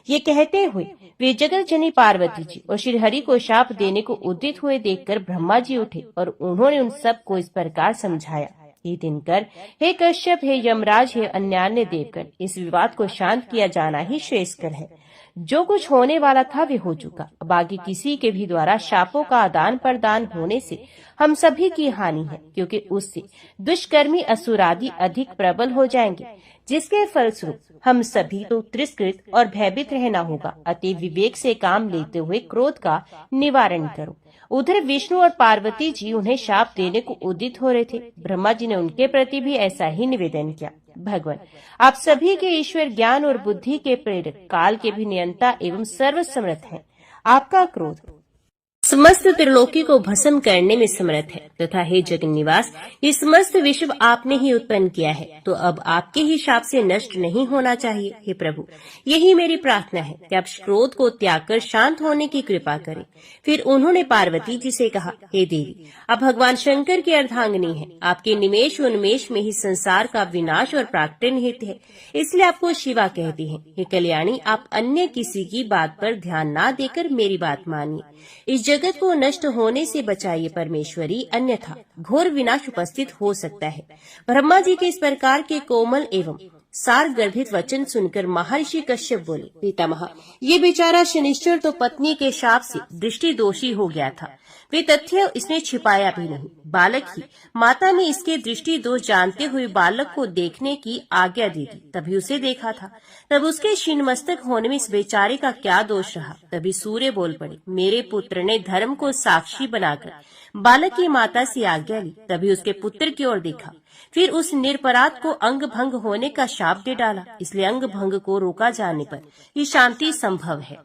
ये कहते हुए वे जगत जननी पार्वती जी और श्री हरि को शाप देने को उद्यत हुए देखकर ब्रह्मा जी उठे और उन्होंने उन सब को इस प्रकार समझाया, हे दिनकर, हे कश्यप, हे यमराज, हे अन्यान्य देवगण, इस विवाद को शांत किया जाना ही श्रेयस्कर है। जो कुछ होने वाला था वे हो चुका। बाकी किसी के भी द्वारा शापों का आदान प्रदान होने से हम सभी की हानि है, क्योंकि उससे दुष्कर्मी असुरादि अधिक प्रबल हो जाएंगे, जिसके फलस्वरूप हम सभी को तिरस्कृत और भयभीत रहना होगा। अति विवेक से काम लेते हुए क्रोध का निवारण करो। उधर विष्णु और पार्वती जी उन्हें शाप देने को उद्यत हो रहे थे। ब्रह्मा जी ने उनके प्रति भी ऐसा ही निवेदन किया, भगवान, आप सभी के ईश्वर, ज्ञान और बुद्धि के प्रेरक, काल के भी नियंता एवं सर्वसमर्थ हैं। आपका क्रोध समस्त त्रिलोकी को भस्म करने में समर्थ है तथा हे जगन निवास, ये समस्त विश्व आपने ही उत्पन्न किया है, तो अब आपके ही शाप से नष्ट नहीं होना चाहिए। हे प्रभु, यही मेरी प्रार्थना है कि आप क्रोध को त्याग कर शांत होने की कृपा करें। फिर उन्होंने पार्वती जी से कहा, हे देवी, आप भगवान शंकर की अर्धांगिनी हैं। आपके निमेष उन्मेष में ही संसार का विनाश और प्राकट्य निहित है, इसलिए आपको शिवा कहती हैं। हे कल्याणी, आप अन्य किसी की बात पर ध्यान न देकर मेरी बात मानिए। इस जगत को नष्ट होने से बचाइए परमेश्वरी, अन्यथा घोर विनाश उपस्थित हो सकता है। ब्रह्मा जी के इस प्रकार के कोमल एवं सार गर्भित वचन सुनकर महर्षि कश्यप बोले, पितामह, ये बेचारा शनिश्चर तो पत्नी के शाप से दृष्टि दोषी हो गया था। वे तथ्य इसने छिपाया भी नहीं। बालक ही माता ने इसके दृष्टि दोष जानते हुए बालक को देखने की आज्ञा दी थी, तभी उसे देखा था। तब उसके शीन मस्तक होने में इस बेचारे का क्या दोष रहा। तभी सूर्य बोल पड़े, मेरे पुत्र ने धर्म को साक्षी बनाकर बालक की माता से आज्ञा ली। तभी उसके पुत्र की ओर देखा, फिर उस निरपराध को अंग भंग होने का शाप दे डाला। इसलिए अंग भंग को रोका जाने पर ये शांति संभव है।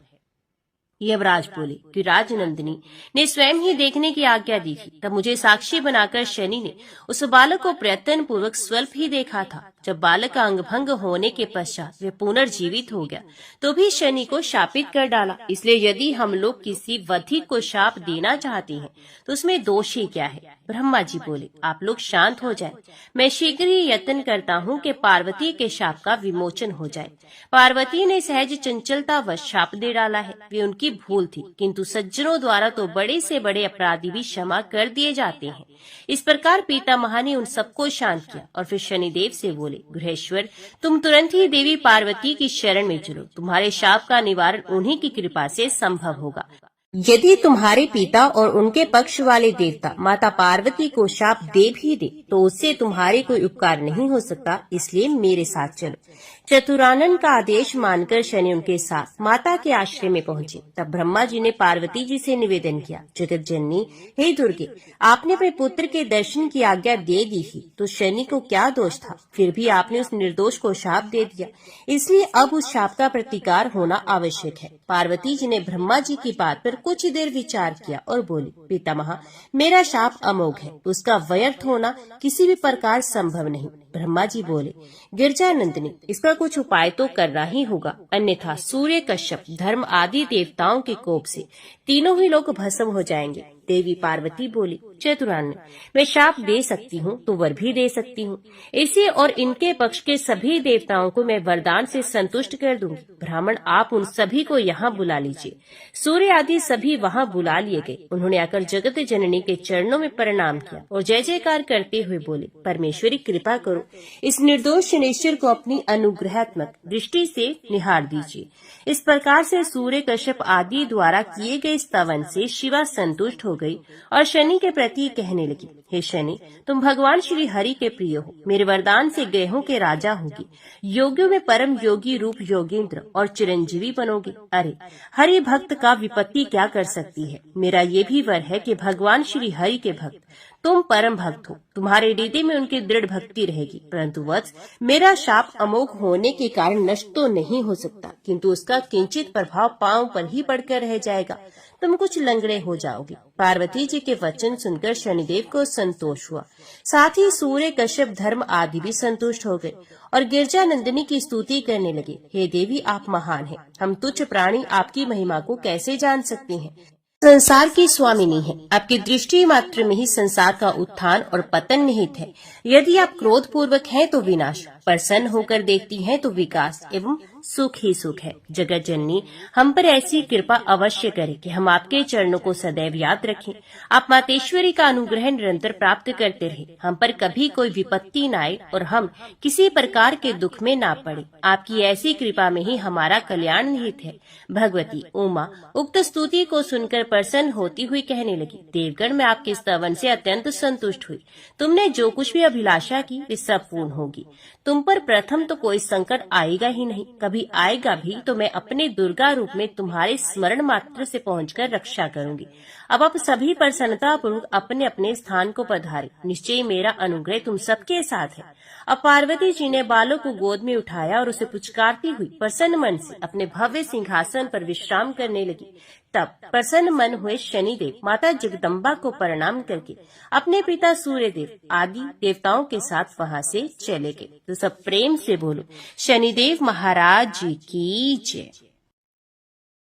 यमराज बोले कि राजनंदिनी ने स्वयं ही देखने की आज्ञा दी थी। तब मुझे साक्षी बनाकर शनि ने उस बालक को प्रयत्न पूर्वक स्वल्प ही देखा था। जब बालक का अंग भंग होने के पश्चात वे पुनर्जीवित हो गया तो भी शनि को शापित कर डाला। इसलिए यदि हम लोग किसी वधी को शाप देना चाहते हैं तो उसमें दोष ही क्या है। ब्रह्मा जी बोले, आप लोग शांत हो जाएं। मैं शीघ्र ही यत्न करता हूँ कि पार्वती के शाप का विमोचन हो जाए। पार्वती ने सहज चंचलतावश शाप दे डाला है। वे उनकी भूल थी, किंतु सज्जनों द्वारा तो बड़े से बड़े अपराधी भी क्षमा कर दिए जाते हैं। इस प्रकार पितामह ने उन सबको शांत किया और फिर शनिदेव से बोले, गृहेश्वर, तुम तुरंत ही देवी पार्वती की शरण में चलो। तुम्हारे शाप का निवारण उन्हीं की कृपा से संभव होगा। यदि तुम्हारे पिता और उनके पक्ष वाले देवता माता पार्वती को शाप दे भी दे तो उससे तुम्हारे कोई उपकार नहीं हो सकता। इसलिए मेरे साथ चलो। चतुरानन का आदेश मानकर शनि उनके साथ माता के आश्रय में पहुंचे। तब ब्रह्मा जी ने पार्वती जी से निवेदन किया, जगत जननी, हे दुर्गे, आपने अपने पुत्र के दर्शन की आज्ञा दे दी थी तो शनि को क्या दोष था। फिर भी आपने उस निर्दोष को शाप दे दिया। इसलिए अब उस शाप का प्रतिकार होना आवश्यक है। पार्वती जी ने ब्रह्मा जी की बात पर कुछ देर विचार किया और बोली, पितामह, मेरा शाप अमोघ है, उसका व्यर्थ होना किसी भी प्रकार संभव नहीं। ब्रह्मा जी बोले, गिरजानंदिनी, इसका कुछ उपाय तो करना ही होगा, अन्यथा सूर्य, कश्यप, धर्म आदि देवताओं के कोप से तीनों ही लोग भस्म हो जाएंगे। देवी पार्वती बोली, चतुरानन, मैं शाप दे सकती हूँ तो वर भी दे सकती हूँ। इसे और इनके पक्ष के सभी देवताओं को मैं वरदान से संतुष्ट कर दूंगी। ब्राह्मण, आप उन सभी को यहाँ बुला लीजिए। सूर्य आदि सभी वहाँ बुला लिए गए। उन्होंने आकर जगत जननी के चरणों में प्रणाम किया और जय जयकार करते हुए बोले, परमेश्वरी, कृपा करो, इस निर्दोष शनिश्चर को अपनी अनुग्रहात्मक दृष्टि से निहार दीजिए। इस प्रकार से सूर्य, कश्यप आदि द्वारा किए गए स्तवन से शिवा संतुष्ट हो गई और शनि के प्रति कहने लगी, हे शनि, तुम भगवान श्री हरि के प्रिय हो। मेरे वरदान से ग्रहों के राजा होगी, योगियों में परम योगी रूप योगेंद्र और चिरंजीवी बनोगे। अरे, हरि भक्त का विपत्ति क्या कर सकती है। मेरा ये भी वर है कि भगवान श्री हरि के भक्त तुम परम भक्त हो, तुम्हारे हृदय में उनकी दृढ़ भक्ति रहेगी। परंतु वत्स, मेरा शाप अमोघ होने के कारण नष्ट तो नहीं हो सकता, किंतु उसका किंचित प्रभाव पांव पर ही पड़कर रह जाएगा। तुम कुछ लंगड़े हो जाओगे। पार्वती जी के वचन सुनकर शनिदेव को संतोष हुआ। साथ ही सूर्य, कश्यप, धर्म आदि भी संतुष्ट हो गए और गिरजानंदिनी की स्तुति करने लगे, हे देवी, आप महान हैं। हम तुच्छ प्राणी आपकी महिमा को कैसे जान सकते हैं। संसार की स्वामिनी है। आपकी दृष्टि मात्र में ही संसार का उत्थान और पतन निहित है। यदि आप क्रोध पूर्वक हैं तो विनाश, प्रसन्न होकर देखती हैं तो विकास एवं सुख ही सुख है। जगत जननी, हम पर ऐसी कृपा अवश्य करें कि हम आपके चरणों को सदैव याद रखें। आप मातेश्वरी का अनुग्रह निरंतर प्राप्त करते रहे। हम पर कभी कोई विपत्ति न आए और हम किसी प्रकार के दुख में ना पड़े। आपकी ऐसी कृपा में ही हमारा कल्याण निहित है। भगवती उमा उक्त स्तुति को सुनकर प्रसन्न होती हुई कहने लगी, देवगण, मैं आपके स्तवन से अत्यंत संतुष्ट हुई। तुमने जो कुछ भी अभिलाषा की वे सब पूर्ण होगी। तुम पर प्रथम तो कोई संकट आएगा ही नहीं, कभी आएगा भी तो मैं अपने दुर्गा रूप में तुम्हारे स्मरण मात्र से पहुंचकर रक्षा करूंगी। अब आप सभी प्रसन्नता पूर्वक अपने अपने स्थान को पधारे। निश्चय मेरा अनुग्रह तुम सबके साथ है। अब पार्वती जी ने बालों को गोद में उठाया और उसे पुचकारती हुई प्रसन्न मन से अपने भव्य सिंहासन पर विश्राम करने लगी। तब प्रसन्न मन हुए शनिदेव माता जगदम्बा को प्रणाम करके अपने पिता सूर्यदेव आदि देवताओं के साथ वहां से चले गए। तो सब प्रेम से बोलो, शनिदेव महाराज जी की जय।